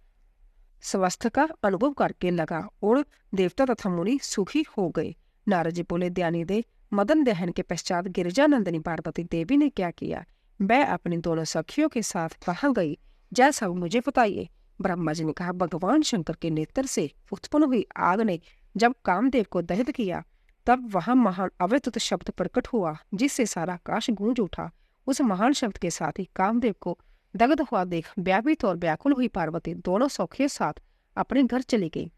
स्वस्थ का अनुभव करके लगा और देवता तथा मुनि सुखी हो गए। नारद जी बोले, ध्यानी दे, मदन दहन के पश्चात गिरिजानंदिनी पार्वती देवी ने क्या किया? मैं अपनी दोनों सखियों के साथ कहाँ गई, जैसा मुझे बताइए। ब्रह्मा जी ने कहा, भगवान शंकर के नेत्र से उत्पन्न हुई आग ने जब कामदेव को दहित किया, तब वहां महान अवैध शब्द प्रकट हुआ, जिससे सारा आकाश गूंज उठा। उस महान शब्द के साथ ही कामदेव को दग्ध हुआ देख व्यापित और व्याकुल हुई पार्वती दोनों सखियों साथ अपने घर चली गई।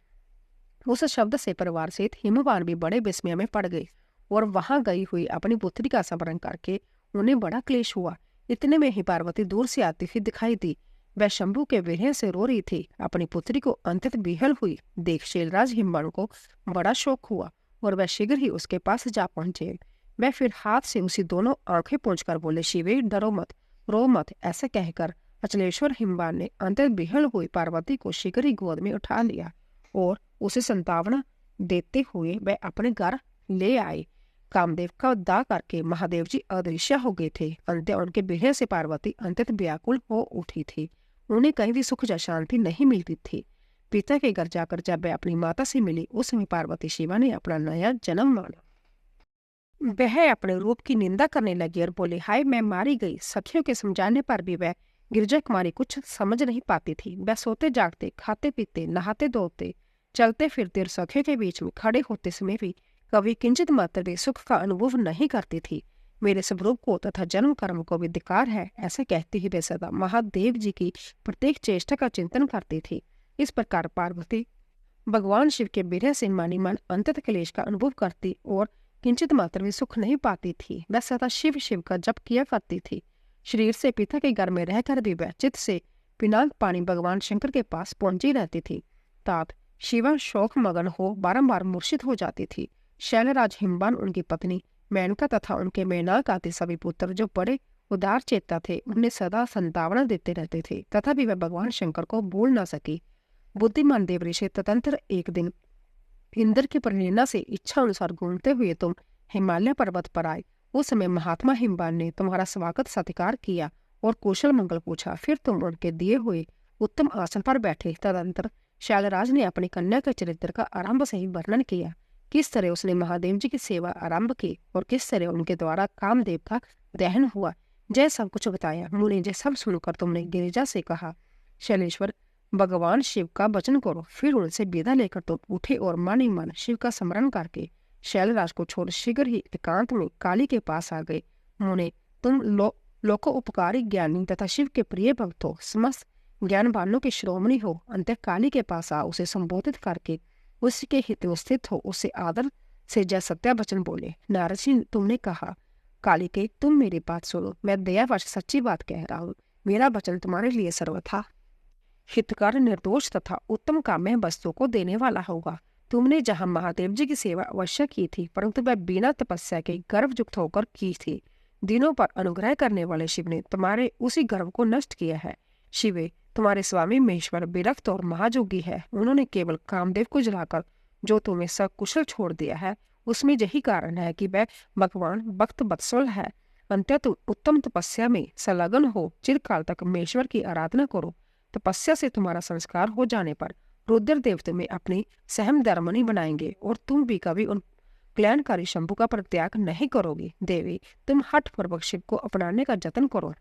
उस शब्द से परिवार सहित हिमवान भी बड़े विस्मय में पड़ गए और वहां गई हुई अपनी पुत्री का स्मरण करके उन्हें बड़ा क्लेश हुआ। इतने में ही पार्वती दूर से आती हुई दिखाई दी। वह शंभु के विरह से रो रही थी। अपनी पुत्री को अंततः विहल हुई देख शैलराज हिमवान को बड़ा शौक हुआ और वह शीघ्र ही उसके पास जा पहुंचे। वह फिर हाथ से उसी दोनों आंखें पोंछकर बोले, शिवे, डरो मत, रो मत। ऐसा कहकर अचलेश्वर हिमवान ने अंततः विहल हुई पार्वती को शीघ्र ही गोद में उठा लिया और उसे संतावना देते हुए वह अपने घर ले आए। कामदेव का दाह करके महादेव जी अदृश्य हो गए थे। अंत उनके विरह से पार्वती अंततः व्याकुल हो उठी थी। उन्हें कहीं भी सुख या शांति नहीं मिलती थी। पिता के घर जाकर जब वह अपनी माता से मिली, उस समय पार्वती शिवा ने अपना नया जन्म माना। वह अपने रूप की निंदा करने लगी और बोले, हाय, मैं मारी गई। सखियों के समझाने पर भी वह गिरजा कुमारी कुछ समझ नहीं पाती थी। वह सोते जागते, खाते पीते, नहाते धोते, चलते फिरते और सखियों के बीच में खड़े होते समय भी कभी किंचित मात्र भी सुख का अनुभव नहीं करती थी। मेरे स्वरूप को तथा जन्म कर्म को भी धिक्कार है, ऐसे कहती ही वे सदा महादेव जी की प्रत्येक चेष्टा का चिंतन करती थी। इस प्रकार पार्वती भगवान शिव के विरह से मानी मन अंततः क्लेश का अनुभव करती और किंचित मात्र भी सुख नहीं पाती थी। वह सदा शिव शिव का जप किया करती थी। शरीर से पिता के घर में रहकर भी वह चित्त से पिनाक पानी भगवान शंकर के पास पहुंची रहती थी। तात शिवा शोक मगन हो बारंबार मूर्छित हो जाती थी। शैलराज हिमवान, उनकी पत्नी मेनका तथा उनके मेनाक आदि सभी पुत्र जो बड़े उदार चेता थे, उन्हें सदा संतावना देते रहते थे, तथा भी वह भगवान शंकर को भूल न सकी। बुद्धिमान देव ऋषि तदंतर एक दिन इंद्र की प्रेरणा से इच्छा अनुसार घूमते हुए तुम हिमालय पर्वत पर आए। उस समय महात्मा हिमवान ने तुम्हारा स्वागत सत्कार किया और कुशल मंगल पूछा। फिर तुम उनके दिए हुए उत्तम आसन पर बैठे। तदंतर शैलराज ने अपनी कन्या के चरित्र का आरंभ से ही वर्णन किया, किस तरह उसने महादेव जी की सेवा आरंभ की और किस तरह उनके द्वारा कामदेव का दहन हुआ। जय सब कुछ बताया। मुनि, जय सब सुनकर तुमने गिरिजा से कहा, शैलेश्वर, भगवान शिव का वचन करो। फिर उनसे विदा लेकर तुम उठे और मन ही मन शिव का स्मरण करके शैलराज को छोड़ शीघ्र ही एकांत में काली के पास आ गए। मुने, तुम लोको उपकारी ज्ञानी तथा शिव के प्रिय भक्त हो, समस्त ज्ञानवानों के शिरोमणि हो। अंत काली के पास आ उसे संबोधित करके उसके हित में स्थित हो, उससे आदर से जय सत्या वचन बोले। नारद जी, तुमने कहा, काली के तुम मेरी बात सुनो, मैं दयावश सच्ची बात कह रहा हूँ। मेरा वचन तुम्हारे लिए सर्वथा हितकर, निर्दोष तथा उत्तम काम्य वस्तु को देने वाला होगा। तुमने जहाँ महादेव जी की सेवा अवश्य की थी, परंतु वह बिना तपस्या के गर्वयुक्त होकर की थी। दिनों पर अनुग्रह करने वाले शिव ने तुम्हारे उसी गर्व को नष्ट किया है। शिवे, तुम्हारे स्वामी महेश्वर विरक्त और महाजोगी है। उन्होंने केवल कामदेव को जलाकर जो तुम्हें सकुशल छोड़ दिया है, उसमें यही कारण है कि वह भगवान भक्त वत्सल है। अंत्य तुम उत्तम तपस्या में संलग्न हो, चिरकाल तक महेश्वर की आराधना करो। तपस्या से तुम्हारा संस्कार हो जाने पर रुद्रदेव तुम्हें अपनी सहम धर्मनी बनाएंगे और तुम भी कभी उन कल्याणकारी शंभु का परित्याग नहीं करोगे। देवी, तुम हठ पूर्वक शिव को अपनाने का जतन करो।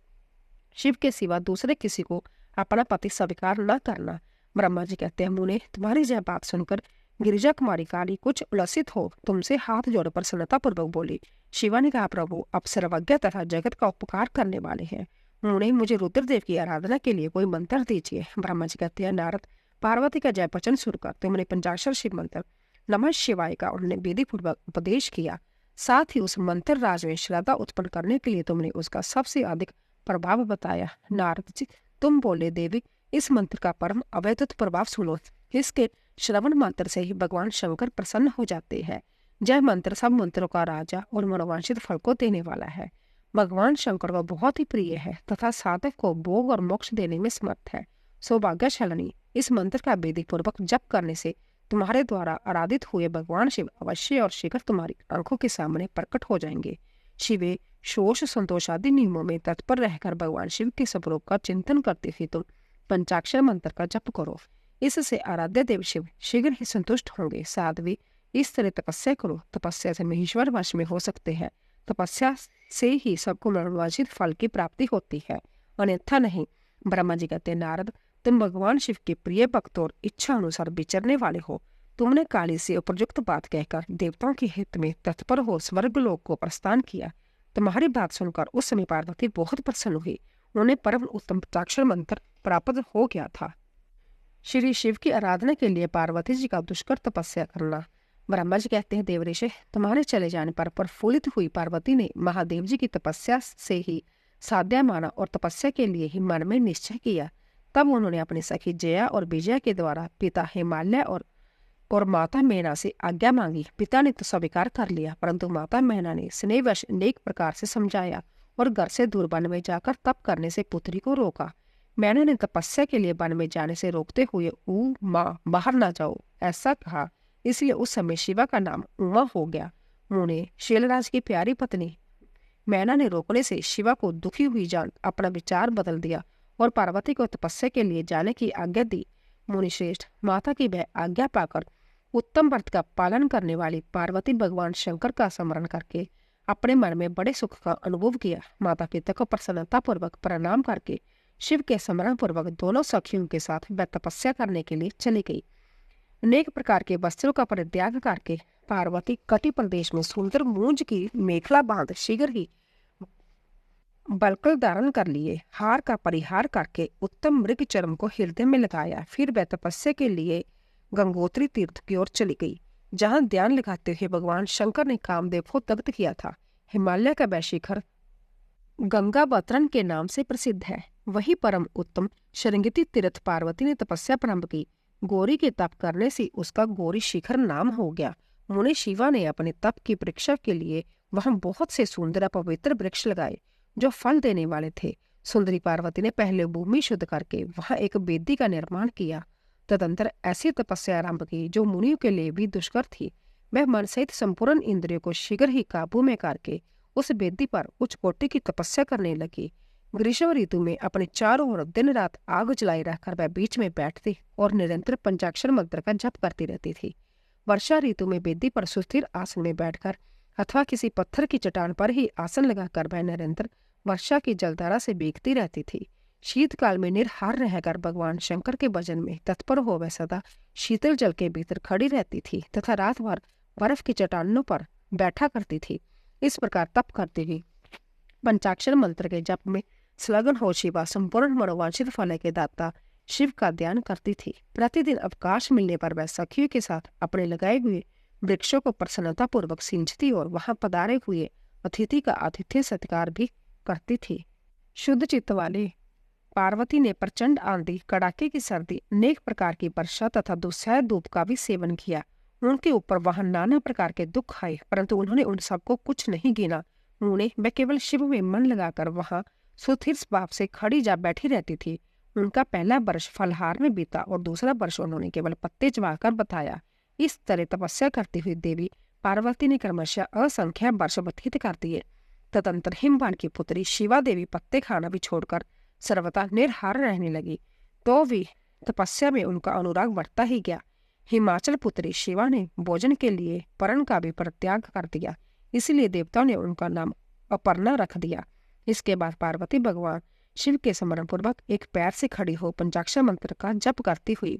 शिव के सिवा दूसरे किसी को अपना पति स्वीकार न करना। ब्रह्मा जी कहते हैं, मुने, तुम्हारी यह बात सुनकर गिरिजा कुमारी काली कुछ उलसित हो तुमसे हाथ जोड़ प्रसन्नता पूर्वक बोली। शिवा ने कहा, प्रभु, आप सर्वज्ञ तथा जगत का उपकार करने वाले हैं। मुने, मुझे रुद्रदेव की आराधना के लिए कोई मंत्र दीजिए। ब्रह्मा जी कहते हैं, नारद, पार्वती का जय वचन सुनकर तुमने पंचाक्षर शिव मंत्र नमः शिवाय का उन्होंने विधि पूर्वक उपदेश किया। साथ ही उस मंत्र राज में श्रद्धा उत्पन्न करने के लिए तुमने उसका सबसे अधिक प्रभाव बताया। नारद जी, तुम बोले, देवी, इस मंत्र का परम अवैध प्रभाव सुनो। इसके श्रवण मात्र से ही भगवान शंकर प्रसन्न हो जाते हैं। यह मंत्र सब मंत्रों का राजा और मनोवांछित फल को देने वाला है। भगवान शंकर को बहुत ही प्रिय है तथा साधक को भोग और मोक्ष देने में समर्थ है। सौभाग्यशालिनी, इस मंत्र का विधि पूर्वक जप करने से तुम्हारे द्वारा आराधित हुए भगवान शिव अवश्य और शीघ्र तुम्हारी आंखों के सामने प्रकट हो जाएंगे। शिवे, शोष संतोष आदि नियमों में तत्पर रहकर भगवान शिव के स्वरूप का चिंतन करते हुए तुम पंचाक्षर मंत्र का जप करो। इससे आराध्य देव शिव शीघ्र ही संतुष्ट होंगे। साध्वी, इस तरह तपस्या करो। तपस्या से महेश्वर वश में हो सकते हैं। तपस्या से ही सबको मनोवांछित फल की प्राप्ति होती है, अन्यथा नहीं। ब्रह्मा जी कहते, नारद, तुम भगवान शिव के प्रिय भक्त और इच्छा अनुसार विचरने वाले हो। तुमने काली से उपयुक्त बात कहकर देवताओं के हित में तत्पर हो स्वर्ग लोक को प्रस्थान किया। तुम्हारी बात सुनकर उस समय पार्वती बहुत प्रसन्न हुई। उन्हें परम उत्तम पंचाक्षर मंत्र प्राप्त हो गया था। श्री शिव की आराधना के लिए पार्वती जी का दुष्कर तपस्या करना। ब्रह्मा जी कहते हैं, देवऋषि, तुम्हारे चले जाने पर प्रफुल्लित हुई पार्वती ने महादेव जी की तपस्या से ही साध्या माना और तपस्या के लिए ही मन में निश्चय किया। तब उन्होंने अपनी सखी जया और विजया के द्वारा पिता हिमालय और माता मैना से आज्ञा मांगी। पिता ने तो स्वीकार कर लिया, परंतु माता मैना ने स्नेहवश अनेक प्रकार से समझाया और घर से दूर वन में जाकर तप करने से पुत्री को रोका। मैना ने तपस्या के लिए वन में जाने से रोकते हुए माँ बाहर ना जाओ ऐसा कहा, इसलिए उस समय शिवा का नाम उमा हो गया। मुने, शैलराज की प्यारी पत्नी मैना ने रोकने से शिवा को दुखी हुई जान अपना विचार बदल दिया और पार्वती को तपस्या के लिए जाने की आज्ञा दी। मुनिश्रेष्ठ, माता की वह आज्ञा पाकर उत्तम व्रत का पालन करने वाली पार्वती भगवान शंकर का स्मरण करके अपने मन में बड़े सुख का अनुभव किया। माता पिता को प्रसन्नता पूर्वक प्रणाम करके शिव के स्मरण पूर्वक दोनों सखियों के साथ वह तपस्या करने के लिए चली गई। अनेक प्रकार के वस्त्रों का परित्याग करके पार्वती कटी प्रदेश में सुंदर मूंज की मेखला बांध शीघ्र ही बलकल धारण कर लिए। हार का परिहार करके उत्तम मृग चर्म को हृदय में लगाया। फिर वह तपस्या के लिए गंगोत्री तीर्थ की ओर चली गई, जहां ध्यान लगाते हुए भगवान शंकर ने कामदेव को दग्ध किया था। हिमालय का वह शिखर गंगावतरण के नाम से प्रसिद्ध है। वही परम उत्तम शृंगेरी तीर्थ पार्वती ने तपस्या प्रारंभ की। गौरी के तप करने से उसका गौरी शिखर नाम हो गया। मुनि शिवा ने अपने तप की परीक्षा के लिए वहां बहुत से सुंदर पवित्र वृक्ष लगाए जो फल देने वाले थे। सुंदरी पार्वती ने पहले भूमि शुद्ध करके वहां एक वेदी का निर्माण किया। तदंतर ऐसी तपस्या आरंभ की जो मुनियों के लिए भी दुष्कर थी। वह मन सहित संपूर्ण इंद्रियों को शीघ्र ही काबू में करके उस वेदी पर उच्च कोटि की तपस्या करने लगी। ग्रीष्म ऋतु में अपने चारों ओर दिन रात आग जलाए रहकर वह बीच में बैठती और निरंतर पंचाक्षर मंत्र का जप करती रहती थी। वर्षा ऋतु में वेदी पर सुस्थिर आसन में बैठकर अथवा किसी पत्थर की चट्टान पर ही आसन लगाकर वह निरंतर वर्षा की जलधारा से भीगती रहती थी। शीतकाल में निरहार रहकर भगवान शंकर के भजन में तत्पर हो वह सदा शीतल जल के भीतर खड़ी रहती थी तथा रात भर बर्फ की चट्टानों पर बैठा करती थी। इस प्रकार तप करती हुई पंचाक्षर मंत्र के जप में संलग्न हो शिवा संपूर्ण मनोवांछित फल के दाता शिव का ध्यान करती थी। प्रतिदिन अवकाश मिलने पर वह सखियों के साथ अपने लगाए हुए वृक्षों को प्रसन्नता पूर्वक सींचती और वहां पधारे हुए अतिथि का आतिथ्य सत्कार भी करती थी। शुद्ध चित्त वाले पार्वती ने प्रचंड आंधी, कड़ाके की सर्दी, अनेक प्रकार की वर्षा तथा दुस्सह धूप का भी सेवन किया। उनके ऊपर वहां नाना प्रकार के दुख आए, परंतु उन्होंने उन सबको कुछ नहीं गिना। उन्हें वह केवल शिव में मन लगाकर वहां सुस्थिर भाव से खड़ी जा बैठी रहती थी। उनका पहला वर्ष फलहार में बीता और दूसरा वर्ष उन्होंने केवल पत्ते चबाकर बताया। इस तरह तपस्या करती हुई देवी पार्वती ने क्रमशः असंख्य वर्ष व्यतीत कर दिए। तदंतर हिमवान की पुत्री शिवा देवी पत्ते खाना भी छोड़कर सर्वथा निर्हार रहने लगी। तो भी तपस्या में उनका अनुराग बढ़ता ही गया। हिमाचल पुत्री शिवा ने भोजन के लिए परण का भी परित्याग कर दिया, इसलिए देवताओं ने उनका नाम अपर्णा रख दिया। इसके बाद पार्वती भगवान शिव के स्मरण पूर्वक एक पैर से खड़ी हो पंचाक्षर मंत्र का जप करती हुई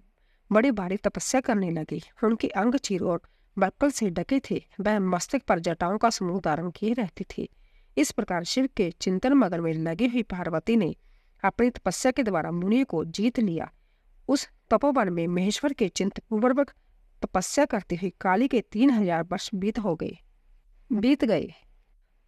बड़ी भारी तपस्या करने लगी। उनके अंग चीरों बक्कल से ढके थे। वह मस्तक पर जटाओं का समूह धारण किए रहती थी। इस प्रकार शिव के चिंतन मगन में लगी हुई पार्वती ने अपनी तपस्या के द्वारा मुनियों को जीत लिया। उस तपोवन में महेश्वर के चिंतन पूर्वक तपस्या करते हुए काली के 3000 वर्ष बीत गए।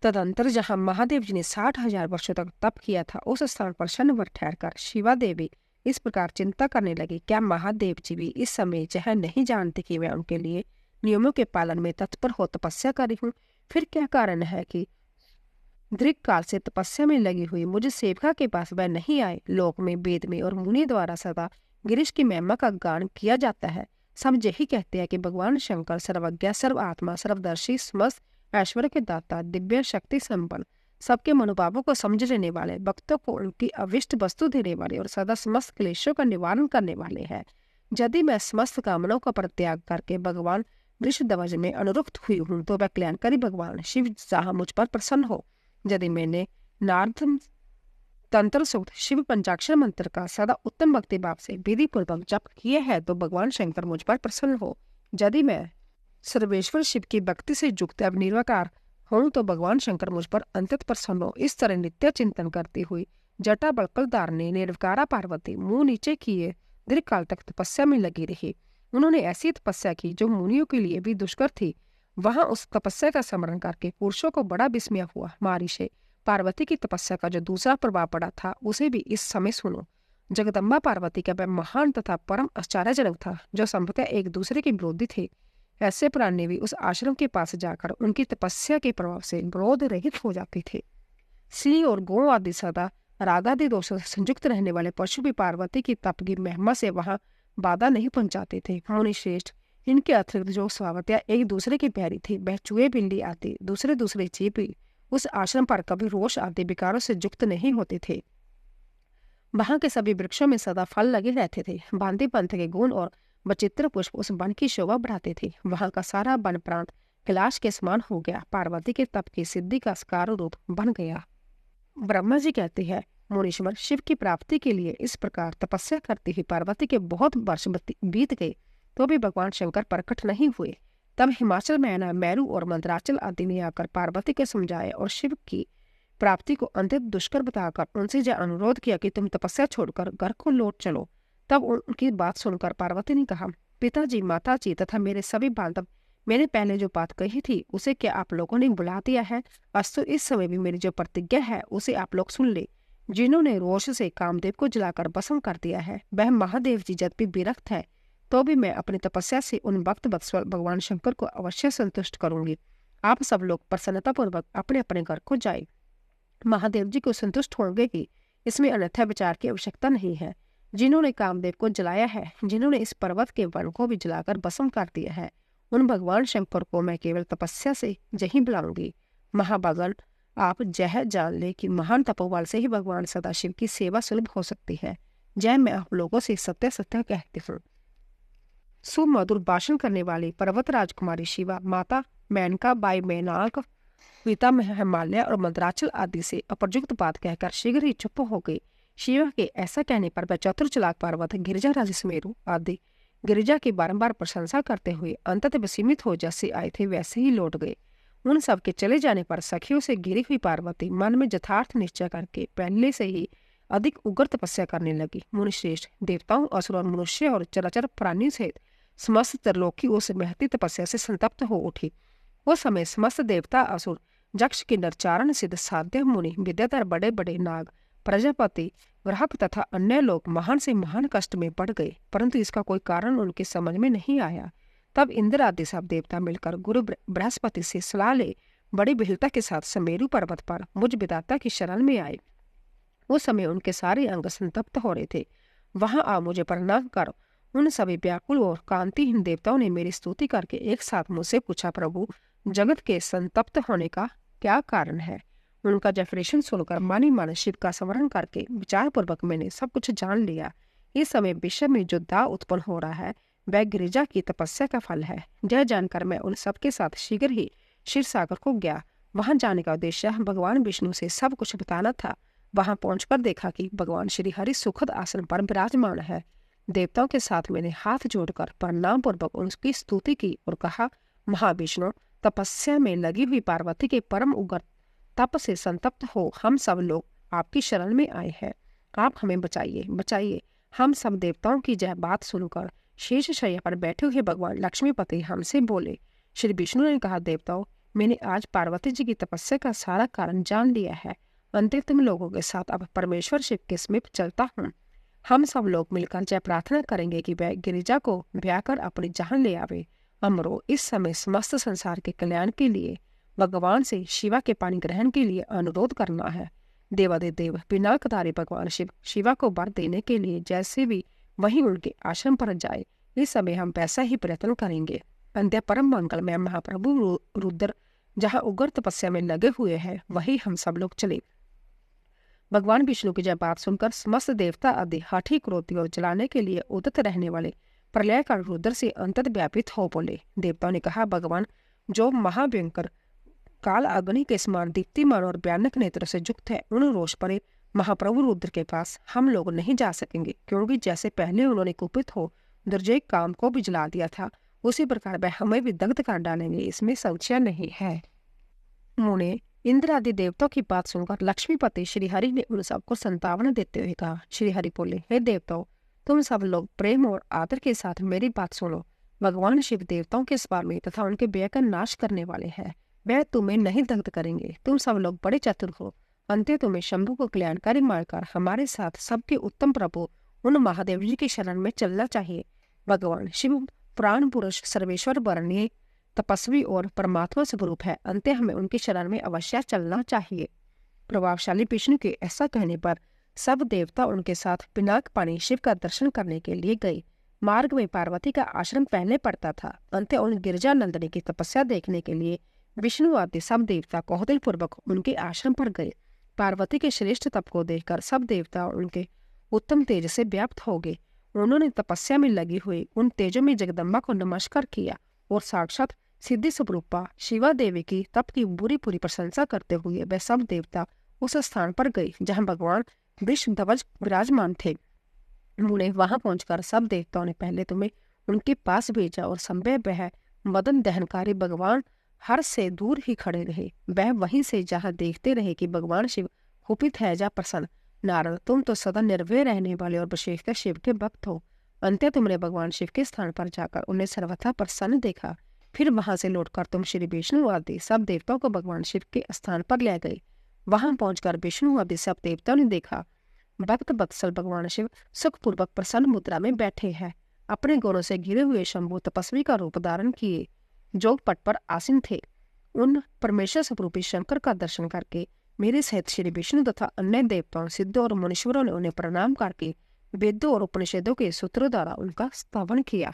तदंतर जहां महादेव जी ने 60,000 वर्षों तक तप किया था, उस स्थान पर क्षणभर ठहरकर शिवा देवी इस प्रकार चिंता करने लगी, क्या महादेव जी भी इस समय यह नहीं जानते कि मैं उनके लिए नियमों के पालन में तत्पर हो तपस्या कर रही हूँ? फिर क्या कारण है कि दीर्घ काल से तपस्या में लगी हुई मुझे सेविका के पास वह नहीं आए? लोक में, वेद में और मुनि द्वारा सदा गिरीश की महिमा का गान किया जाता है। सब यही कहते हैं कि भगवान शंकर सर्वज्ञ, सर्व आत्मा, सर्वदर्शी, समस्त ऐश्वर्य के दाता, दिव्य शक्ति संपन्न, सबके मनोभावों को समझ लेने वाले, भक्तों को उनकी अविष्ट वस्तु देने वाले और सदा समस्त क्लेशों का निवारण करने वाले हैं। यदि मैं समस्त कामनाओं का परित्याग करके भगवान वृषध्वज में अनुरुक्त हुई हूँ, तो वह कल्याणकारी भगवान शिव जहाँ मुझ पर प्रसन्न हो। यदि मैंने नारद तंत्र सूक्त शिव पंचाक्षर मंत्र का सदा उत्तम भक्ति भाव से विधि पूर्वक जप किए है, तो भगवान शंकर मुझ पर प्रसन्न हो। यदि मैं सर्वेश्वर शिव की भक्ति से युक्त अब निर्विकार हूँ, तो भगवान शंकर मुझ पर अंतत प्रसन्न हो। इस तरह नित्य चिंतन करती हुई जटा बलकलदार ने निर्विकारा पार्वती मुंह नीचे किए दीर्घ काल तक तपस्या में लगी रही। उन्होंने ऐसी तपस्या की जो मुनियों के लिए भी दुष्कर थी। वहां उस तपस्या का स्मरण करके पुरुषों को बड़ा विस्मय हुआ। महर्षि पार्वती की तपस्या का जो दूसरा प्रभाव पड़ा था, उसे भी इस समय सुनो। जगदम्बा पार्वती का वह महान तथा परम आश्चर्यजनक था, जो संभवतः एक दूसरे के विरोधी थे। ऐसे प्राणी भी उस आश्रम के पास जाकर उनकी तपस्या के प्रभाव से क्रोध रहित हो जाते थे। सिंह और गौ आदि सदा रागादि दोषों से संयुक्त रहने वाले पशु भी पार्वती की तप की महिमा से वहां बाधा नहीं पहुंचाते थे। मुनि श्रेष्ठ, इनके अतिरिक्त जो स्वावत्या एक दूसरे के प्यारी थी, वह चूहे, बिल्ली आदि दूसरे जीव भी उस आश्रम पर कभी रोष आदि विकारों से युक्त नहीं होते थे। वहां के सभी वृक्षों में सदा फल लगे रहते थे। भांति पंथ के गुण और वचित्र पुष्प उस वन की शोभा बढ़ाते थे। वहां का सारा वन प्राण कैलाश के समान हो गया। पार्वती के तप की सिद्धि का साकार रूप बन गया। ब्रह्मा जी कहते हैं, मुनीश्वर शिव की प्राप्ति के लिए इस प्रकार तपस्या करती हुई पार्वती के बहुत वर्ष बीत गए, तो भी भगवान शंकर प्रकट नहीं हुए। तब हिमाचल, मैना, मेरू और मंदराचल आदि ने आकर पार्वती के समझाए और शिव की प्राप्ति को अंतिम दुष्कर बताकर उनसे यह अनुरोध किया कि तुम तपस्या छोड़कर घर को लौट चलो। तब उनकी बात सुनकर पार्वती ने कहा, पिताजी, माताजी तथा मेरे सभी बांधव, मैंने पहले जो बात कही थी उसे क्या आप लोगों ने बुला दिया है? अस्तु इस समय भी मेरी जो प्रतिज्ञा है उसे आप लोग सुन ले। जिन्होंने रोष से कामदेव को जलाकर भस्म कर दिया है, वह महादेव जी यद्यपि विरक्त है, तो भी मैं अपनी तपस्या से उन भक्त वत्सल भगवान शंकर को अवश्य संतुष्ट करूंगी। आप सब लोग प्रसन्नता पूर्वक अपने अपने घर को जाए। महादेव जी को संतुष्ट होंगे कि इसमें अन्यथा विचार की आवश्यकता नहीं है। जिन्होंने कामदेव को जलाया है, जिन्होंने इस पर्वत के वन को भी जलाकर भस्म कर दिया है, उन भगवान शंकर को मैं केवल तपस्या से यही बुलाऊंगी। महाभागन, आप यह जान ले कि महान तपोबल से ही भगवान सदाशिव की सेवा सुलभ हो सकती है। जय मैं आप लोगों से सत्य सत्य कहती हूँ। सुमधुर भाषण करने वाली पर्वत राजकुमारी शिवा, माता मेनका, बाई मैनाक, पिता हिमालय और मंदराचल आदि से अप्रयुक्त बात कहकर शीघ्र ही चुप हो गई। शिवा के ऐसा कहने पर वह चतुर चालाक पार्वती, गिरिजाराज सुमेरु आदि गिरिजा की बारंबार प्रशंसा करते हुए अंततः सीमित हो जैसे आए थे वैसे ही लौट गए। उन सब के चले जाने पर सखियों से घिरी हुई पार्वती मन में यथार्थ निश्चय करके पहले से ही अधिक उग्र तपस्या करने लगी। मुनिश्रेष्ठ देवताओं, असुर और मनुष्य और चराचर प्राणियों सहित समस्त त्रिलोकी उस महती तपस्या से संतप्त हो उठी। उस समय समस्त देवता, असुर, यक्ष, किन्नर, चारण, सिद्ध, साध्य, मुनि, विद्याधर, बड़े बड़े नाग, प्रजापति, ग्राहक तथा अन्य लोग महान से महान कष्ट में पड़ गए, परंतु इसका कोई कारण उनके समझ में नहीं आया। तब इंद्र आदि सब देवता मिलकर गुरु बृहस्पति से सलाह ले बड़ी विहलता के साथ सुमेरु पर्वत पर मुझ विधाता की शरण में आए। उस समय उनके सारे अंग संतप्त हो रहे थे। वहां आ मुझे प्रणाम कर उन सभी व्याकुल और कांतिहीन देवताओं ने मेरी स्तुति करके एक साथ मुझसे पूछा, प्रभु, जगत के संतप्त होने का क्या कारण है? उनका जब प्रश्न सुनकर मानी मन शिव का स्मरण करके विचार पूर्वक मैंने सब कुछ जान लिया। इस समय विश्व में जो दाव उत्पन्न हो रहा है वह गिरिजा की तपस्या का फल है। यह जानकर मैं उन सबके साथ शीघ्र ही क्षीर सागर को गया। वहां जाने का उद्देश्य भगवान विष्णु से सब कुछ बताना था। वहां पहुंचकर देखा कि भगवान श्री हरि सुखद आसन पर विराजमान है। देवताओं के साथ मैंने हाथ जोड़कर प्रणाम पूर्वक उनकी स्तुति की और कहा, महाविष्णु, तपस्या में लगी हुई पार्वती के परम उग्र तप से संतप्त हो हम सब लोग आपकी शरण में आए हैं। आप हमें बचाइए, बचाइए। हम सब देवताओं की यह बात सुनकर शेष शैया पर बैठे हुए भगवान लक्ष्मीपति हमसे बोले। श्री विष्णु ने कहा, देवताओं, मैंने आज पार्वती जी की तपस्या का सारा कारण जान लिया है। अंतिम तुम लोगों के साथ अब परमेश्वर शिव के समीप चलता हूँ। हम सब लोग मिलकर जय प्रार्थना करेंगे कि वह गिरिजा को ब्याह कर अपनी जान ले आवे। अमरो, इस समय समस्त संसार के कल्याण के लिए भगवान से शिवा के पानी ग्रहण के लिए अनुरोध करना है। देवादिदेव पिनाकधारी भगवान शिव शिवा को वर देने के लिए जैसे भी वहीं उनके आश्रम पर जाए, इस समय हम वैसा ही प्रयत्न करेंगे। अंत्य परम मंगल में महाप्रभु रुद्र जहाँ उग्र तपस्या में लगे हुए हैं वही हम सब लोग चले। भगवान विष्णु की यह बात सुनकर समस्त देवता आदि हठी, क्रोधी और जलाने के लिए उदत रहने वाले प्रलयकाल रुद्र से अंतत व्यापित हो बोले। देवताओं ने कहा, भगवान, जो महाभयंकर काल अग्नि के समान दीप्तिमान और भयानक नेत्र से युक्त है, उन रोष परे महाप्रभु रुद्र के पास हम लोग नहीं जा सकेंगे, क्योंकि जैसे पहले उन्होंने कुपित हो दुर्जय काम को भी जला दिया था, उसी प्रकार वह हमें भी दग्ध कर डालेंगे, इसमें संशय नहीं है। उन्होंने इंद्र आदि देवताओं की बात सुनकर लक्ष्मीपति श्री हरि ने उन सबको संतावना देते हुए कहा। श्री हरि बोले, हे देवताओं, तुम सब लोग प्रेम और आदर के साथ मेरी बात सुनो। भगवान शिव देवताओं के स्वार में तथा उनके व्यय का नाश करने वाले हैं। वह तुम्हें नहीं दग्ध करेंगे। तुम सब लोग बड़े चतुर हो। अंत्य तुम्हें शंभु को कल्याणकारी मानकर हमारे साथ सबके उत्तम प्रभु उन महादेव जी की शरण में चलना चाहिए। भगवान शिव प्राण पुरुष, सर्वेश्वर, वर्णीय, तपस्वी और परमात्मा स्वरूप है। अंत्य हमें उनकी शरण में अवश्य चलना चाहिए। प्रभावशाली विष्णु के ऐसा कहने पर सब देवता उनके साथ पिनाक पानी शिव का दर्शन करने के लिए गए। मार्ग में पार्वती का आश्रम पहले पड़ता था। अंत्य उन गिरिजा नंदिनी की तपस्या देखने के लिए विष्णु आदि सब देवता कौतूहल पूर्वक उनके आश्रम पर गए। पार्वती के श्रेष्ठ तप को देखकर सब देवता उनके उत्तम तेज से व्याप्त हो गए। उन्होंने तपस्या में लगी हुई उन तेजों में जगदम्बा को नमस्कार किया और साक्षात सिद्धि स्वरूपा शिवा देवी की तप की बुरी पूरी प्रशंसा करते हुए वे सब देवता उस स्थान पर गए जहां भगवान वृषध्वज विराजमान थे। उन्होंने वहां पहुंचकर सब देवताओं ने पहले तुम्हें उनके पास भेजा और संभव वह मदन दहनकारी भगवान हर से दूर ही खड़े रहे। वह वहीं से जहां देखते रहे कि भगवान शिव कुपित है या प्रसन्न। नारद, तुम तो सदा निर्भय रहने वाले और विशेषकर शिव के भक्त हो। अंत्य तुमने भगवान शिव के स्थान पर जाकर उन्हें सर्वथा प्रसन्न देखा। फिर वहां से लौटकर तुम श्री विष्णु आदि सब देवताओं को भगवान शिव के स्थान पर ले गए। वहां पहुंचकर विष्णु आदि सब देवताओं ने देखा भक्त वत्सल भगवान शिव सुखपूर्वक प्रसन्न मुद्रा में बैठे हैं। अपने गुणों से घिरे हुए शंभु तपस्वी का रूप धारण किए जोग पट पर आसीन थे। उन परमेश्वर स्वरूपी शंकर का दर्शन करके मेरे सहित श्री विष्णु तथा अन्य देवताओं, सिद्धों और मुनीश्वरों ने उन्हें प्रणाम करके वेदों और उपनिषदों के सूत्रों द्वारा उनका स्तवन किया।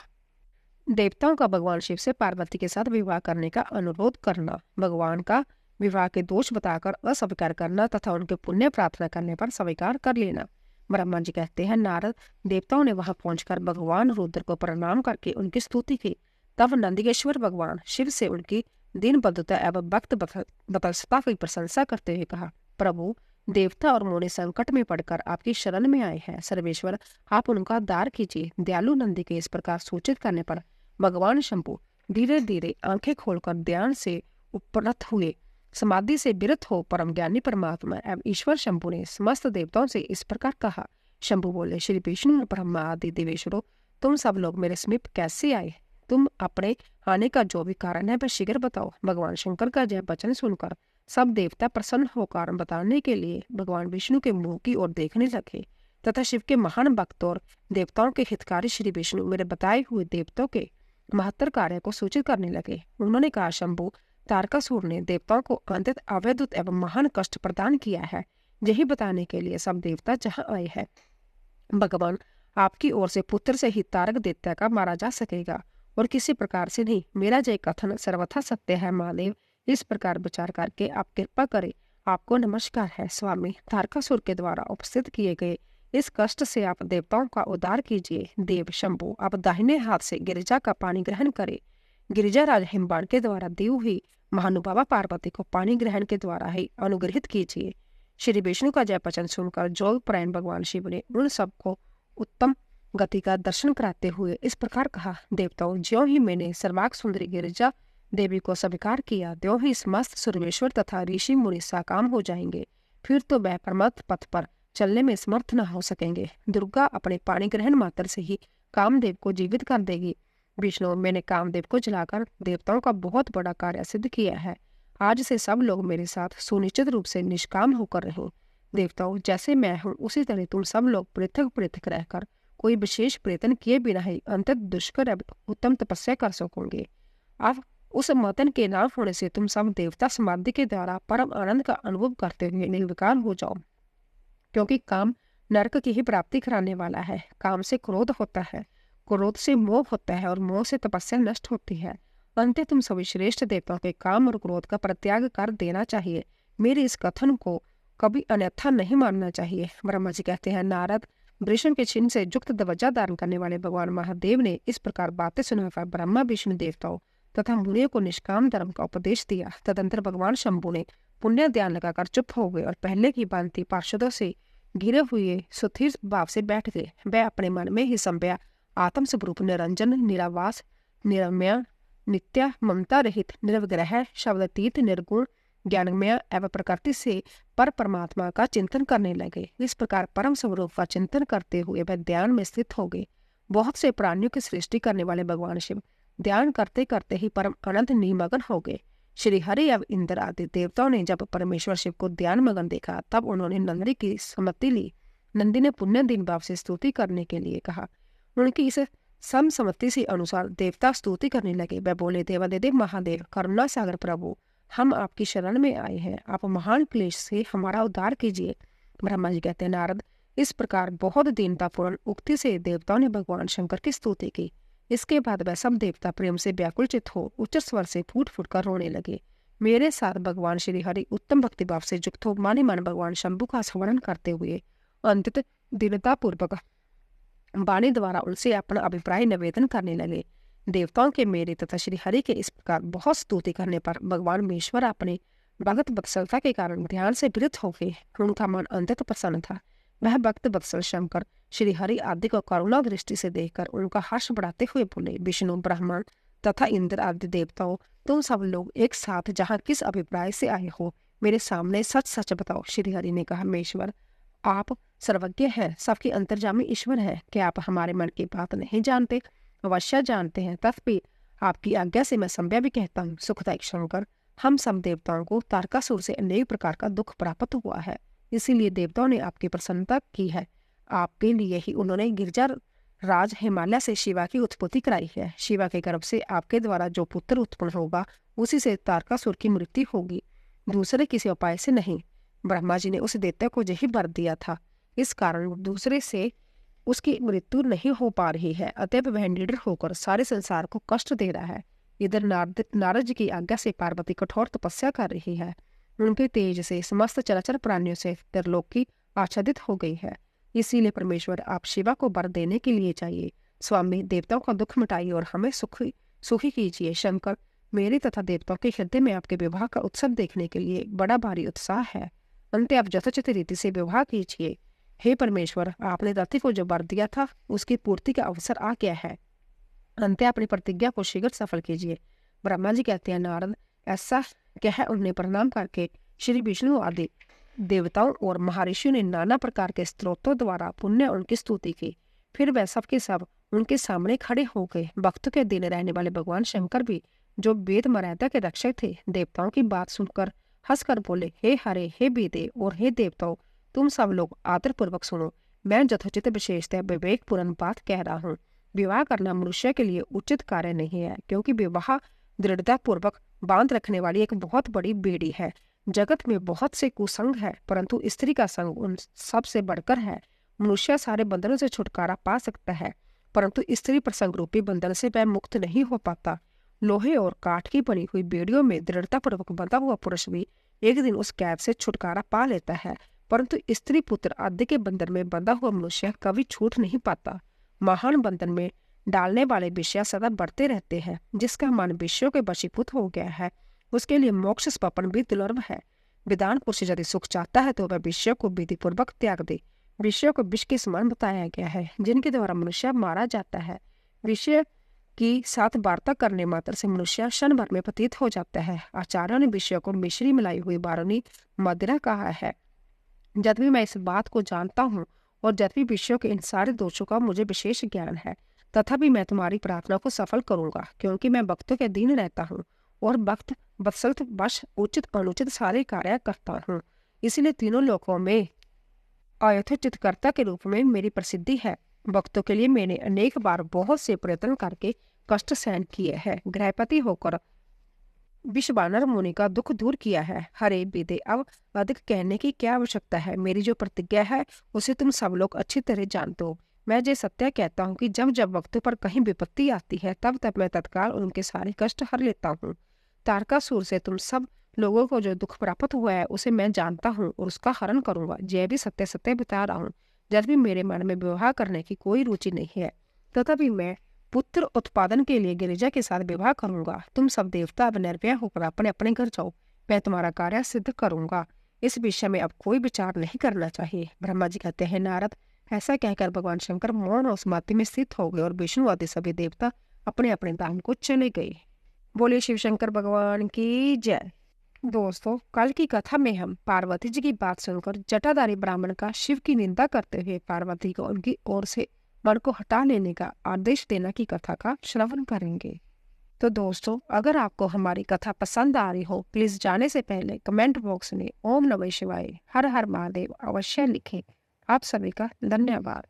देवताओं का भगवान शिव से पार्वती के साथ विवाह करने का अनुरोध करना, भगवान का विवाह के दोष बताकर अस्वीकार करना तथा उनके पुण्य प्रार्थना करने पर स्वीकार कर लेना। ब्रह्मा जी कहते हैं, नारद, देवताओं ने वहां पहुंचकर भगवान रुद्र को प्रणाम करके उनकी स्तुति की। तब नंदिकेश्वर भगवान शिव से उनकी दीन बद्धता एवं भक्त बतलता की प्रशंसा करते हुए कहा, प्रभु, देवता और मुनि संकट में पड़कर आपकी शरण में आए हैं। सर्वेश्वर, आप उनका उद्धार कीजिए। दयालु नंदी के इस प्रकार सूचित करने पर भगवान शंभु धीरे धीरे आंखें खोलकर ध्यान से उपरत हुए। समाधि से विरत हो परम ज्ञानी परमात्मा एवं ईश्वर शंभु ने समस्त देवताओं से इस प्रकार कहा। शंभु बोले, श्री विष्णु ब्रह्मा आदि देवेश्वरों, तुम सब लोग मेरे समीप कैसे आए? तुम अपने आने का जो भी कारण है वह शीघ्र बताओ। भगवान शंकर का यह वचन सुनकर सब देवता प्रसन्न होकर बताने के लिए भगवान विष्णु के मुंह की ओर देखने लगे तथा शिव के महान भक्त और देवताओं के हितकारी श्री विष्णु मेरे बताए हुए देवताओं के महत्तर कार्य को सूचित करने लगे। उन्होंने कहा, शंभु, तारकासुर ने देवताओं को अत्यंत अवैधुत एवं महान कष्ट प्रदान किया है। यही बताने के लिए सब देवता जहाँ आए हैं। भगवान, आपकी ओर से पुत्र से ही तारक दैत्य का मारा जा सकेगा और किसी प्रकार से नहीं। मेरा जय कथन सर्वथा सत्य है। महादेव, इस प्रकार विचार करके आप कृपा करें। आपको नमस्कार है स्वामी। तारकासुर के द्वारा उपस्थित किए गए इस कष्ट से आप देवताओं का उद्धार कीजिए। देव शंभु, आप दाहिने हाथ से गिरिजा का पानी ग्रहण करें। गिरिजा राज हिमबाण के द्वारा दी हुई महानुभावा पार्वती को पानी ग्रहण के द्वारा ही अनुग्रहित कीजिए। श्री विष्णु का जय वचन सुनकर जोग परायण भगवान शिव ने उन सबको उत्तम गति का दर्शन कराते हुए इस प्रकार कहा। देवताओं, ज्यों ही मैंने सर्वांग सुंदरी गिरिजा देवी को स्वीकार किया, त्यों ही समस्त सुरवेश्वर तथा ऋषि मुनि साकाम हो जाएंगे। फिर तो वह परमात्म पथ पर चलने में समर्थ न हो सकेंगे। दुर्गा अपने पाणी ग्रहण मात्र से ही कामदेव को जीवित कर देगी। विष्णु, मैंने कामदेव को जलाकर देवताओं का बहुत बड़ा कार्य सिद्ध किया है। आज से सब लोग मेरे साथ सुनिश्चित रूप से निष्काम होकर रहें। देवताओं, जैसे मैं हूँ उसी तरह तुम सब लोग पृथक पृथक रहकर कोई विशेष प्रयत्न किए बिना ही अंतत दुष्कर एवं उत्तम तपस्या कर सकोगे। अब उस मतन के न होने से तुम सब देवता समाधि के द्वारा परम आनंद का अनुभव करते हुए निर्विकार हो जाओ, क्योंकि काम नरक की ही प्राप्ति कराने वाला है। काम से क्रोध होता है, क्रोध से मोह होता है और मोह से तपस्या नष्ट होती है। अंत तुम सभी श्रेष्ठ देवताओं के काम और क्रोध का परित्याग कर देना चाहिए। मेरे इस कथन को कभी अन्यथा नहीं मानना चाहिए। ब्रह्मा जी कहते हैं, नारद, वृषण के चिन्ह से युक्त ध्वजा धारण करने वाले भगवान महादेव ने इस प्रकार बातें सुनाकर ब्रह्मा विष्णु देवताओं तथा मुनियों को निष्काम धर्म का उपदेश दिया। तदंतर भगवान शंभु ने पुण्य ध्यान लगाकर चुप हो गए और पहले की भांति पार्षदों से घिरे हुए सुस्थिर भाव से बैठ गए। वह अपने मन में ही संभ्या आत्म स्वरूप निरंजन, निरावास, निरम्य, नित्य, ममता रहित, निर्विग्रह, शब्दातीत, निर्गुण, ज्ञानमय एवं प्रकृति से पर परमात्मा का चिंतन करने लगे। इस प्रकार परम स्वरूप का चिंतन करते हुए वह ध्यान में स्थित हो गए। बहुत से प्राणियों की सृष्टि करने वाले भगवान शिव ध्यान करते करते ही परम आनंद निमग्न हो गए। श्री हरि एवं इंद्र आदि देवताओं ने जब परमेश्वर शिव को ध्यान मगन देखा, तब उन्होंने नंदी की सम्मति ली। नंदी ने पुण्य दिन भाव से स्तुति करने के लिए कहा। उनकी इस सम्मति से अनुसार देवता स्तुति करने लगे। वह बोले, देवादिदेव महादेव, करुणा सागर प्रभु, हम आपकी शरण में आए हैं। आप महान क्लेश से हमारा उद्धार कीजिए। ब्रह्मा जी कहते हैं, नारद, इस प्रकार बहुत दीनतापूर्ण उक्ति से देवताओं ने भगवान शंकर की स्तुति की। इसके बाद वह सब देवता प्रेम से व्याकुलचित हो उच्च स्वर से फूट फूट कर रोने लगे। मेरे साथ भगवान श्री हरि उत्तम भक्तिभाव से युक्त हो माने मन भगवान शंभु का स्मरण करते हुए अंततः दीनतापूर्वक वाणी द्वारा उनसे अपना अभिप्राय निवेदन करने लगे। देवताओं के मेरे तथा श्री हरि के इस प्रकार बहुत स्तुति करने पर भगवान महेश्वर अपने भगत वत्सलता के कारण ध्यान से विरत हो गए। उनका मन अंततः प्रसन्न था। वह भक्त वत्सल शंकर श्री हरि आदि को करुणा दृष्टि से देखकर उनका हर्ष बढ़ाते हुए बोले, विष्णु, ब्रह्मा तथा इंद्र आदि देवताओं, तुम सब लोग एक साथ जहाँ किस अभिप्राय से आए हो, मेरे सामने सच सच बताओ। श्री हरि ने कहा, महेश्वर, आप सर्वज्ञ हैं, सबके अंतर्यामी ईश्वर हैं। क्या आप हमारे मन की बात नहीं जानते? अवश्य जानते हैं। तथापि आपकी आज्ञा से मैं संज्ञा भी कहता हूँ। सुखदायक शंकर, हम सब देवताओं को तारकासुर से अनेक प्रकार का दुख प्राप्त हुआ है, इसीलिए देवताओं ने आपकी प्रसन्नता की है। आपके लिए ही उन्होंने गिरजा राज हिमालय से शिवा की उत्पत्ति कराई है। शिवा के गर्भ से आपके द्वारा जो पुत्र उत्पन्न होगा, उसी से तारकासुर की मृत्यु होगी, दूसरे किसी उपाय से नहीं। ब्रह्मा जी ने उस दैत्य को यही वर दिया था। इस कारण दूसरे से उसकी मृत्यु नहीं हो पा रही है। अतएव वह निडर होकर सारे संसार को कष्ट दे रहा है। इधर नारद जी की आज्ञा से पार्वती कठोर तपस्या कर रही है। उनके तेज से समस्त चराचर प्राणियों से त्रिलोकी आच्छादित हो गई है। इसीलिए परमेश्वर, आप शिवा को वर देने के लिए चाहिए। स्वामी, देवताओं का दुख मिटाइए और हमें सुखी कीजिए। शंकर, मेरे तथा देवताओं के हृदय में आपके विवाह का उत्सव देखने के लिए बड़ा भारी उत्साह है। अंत आप यथोचित रीति से व्यवहार कीजिए। हे परमेश्वर, आपने दत्ती को जो वर दिया था उसकी पूर्ति का अवसर आ गया है। अंत अपनी प्रतिज्ञा को शीघ्र सफल कीजिए। ब्रह्मा जी कहते हैं, नारद ऐसा कह उन्हें प्रणाम करके श्री विष्णु आदि देवताओं और महर्षियों ने नाना प्रकार के स्त्रोतों द्वारा पुण्य उनकी स्तुति की। फिर वह सब के सब उनके सामने खड़े हो गए। भक्तों के दिन रहने वाले भगवान शंकर भी, जो वेद मर्यादा के रक्षक थे, देवताओं की बात सुनकर हंसकर बोले, हे हरे, हे वेदे और हे देवताओं, तुम सब लोग आदर पूर्वक सुनो। मैं यथोचित विशेषतः विवेक पूर्ण बात कह रहा हूँ। विवाह करना मनुष्य के लिए उचित कार्य नहीं है, क्योंकि विवाह दृढ़ता पूर्वक बांध रखने वाली एक बहुत बड़ी बेड़ी है। जगत में बहुत से कुसंग है, परंतु स्त्री का संग उन सब से बढ़कर है। मनुष्य सारे बंधनों से छुटकारा पा सकता है, परंतु स्त्री प्रसंग रूपी बंधन से वह मुक्त नहीं हो पाता। लोहे और काठ की बनी हुई बेड़ियों में दृढ़ता पूर्वक बंधा हुआ पुरुष भी एक दिन उस कैद से छुटकारा पा लेता है, परंतु स्त्री पुत्र आदि के बंधन में बंधा हुआ मनुष्य कभी छूट नहीं पाता। महान बंधन में डालने वाले विषय सदा बढ़ते रहते हैं। जिसका मन विषयों के वशीभूत हो गया है, उसके लिए मोक्ष स्वप्न भी दुर्लभ है। विद्वान पुरुष यदि सुख चाहता है तो वह विषयों को विधि पूर्वक त्याग दे। विषयों को विष के समान बताया गया है, जिनके द्वारा मनुष्य मारा जाता है। विषय की साथ वार्ता करने मात्र से मनुष्य क्षण भर में पतित हो जाता है। आचार्यों ने विषयों को मिश्री मिलाई हुई बारूनी मदिरा कहा है। जब भी मैं इस बात को जानता हूँ और जब भी विषयों के इन सारे दोषों का मुझे विशेष ज्ञान है, तथापि मैं तुम्हारी प्रार्थना को सफल करूंगा, क्योंकि मैं भक्तों के अधीन रहता हूँ और भक्त वत्सलत वश उचित अनुचित सारे कार्य करता हूँ। इसलिए तीनों लोकों में अयथोचितकर्ता के रूप में मेरी प्रसिद्धि है। भक्तों के लिए मैंने अनेक बार बहुत से प्रयत्न करके कष्ट सहन किए हैं। गृहपति होकर विश्वानर मुनि का दुख दूर किया है। हरे विदे, अब अधिक कहने की क्या आवश्यकता है। मेरी जो प्रतिज्ञा है उसे तुम सब लोग अच्छी तरह जानते हो। मैं ये सत्य कहता हूँ कि जब जब वक्तों पर कहीं विपत्ति आती है, तब तब मैं तत्काल उनके सारे कष्ट हर लेता हूँ। तारकासुर से तुम सब लोगों को जो दुख प्राप्त हुआ है उसे मैं जानता हूँ और उसका हरण करूंगा। यह भी सत्य सत्य बता रहा हूँ। जब भी मेरे मन में विवाह करने की कोई रुचि नहीं है, तथापि मैं पुत्र उत्पादन के लिए गिरिजा के साथ विवाह करूंगा। तुम सब देवता अब निर्भय होकर अपने अपने घर जाओ, मैं तुम्हारा कार्य सिद्ध करूंगा। इस विषय में अब कोई विचार नहीं करना चाहिए। ब्रह्मा जी कहते हैं, नारद ऐसा कहकर भगवान शंकर मौन और समाधि में स्थित हो गए और विष्णु आदि सभी देवता अपने अपने धाम को चले गए। बोले शिव शंकर भगवान की जय। दोस्तों, कल की कथा में हम पार्वती जी की बात सुनकर जटाधारी ब्राह्मण का शिव की निंदा करते हुए पार्वती को उनकी ओर से मन को हटा लेने का आदेश देना की कथा का श्रवण करेंगे। तो दोस्तों, अगर आपको हमारी कथा पसंद आ रही हो, प्लीज जाने से पहले कमेंट बॉक्स में ओम नमः शिवाय, हर हर महादेव अवश्य लिखें। आप सभी का धन्यवाद।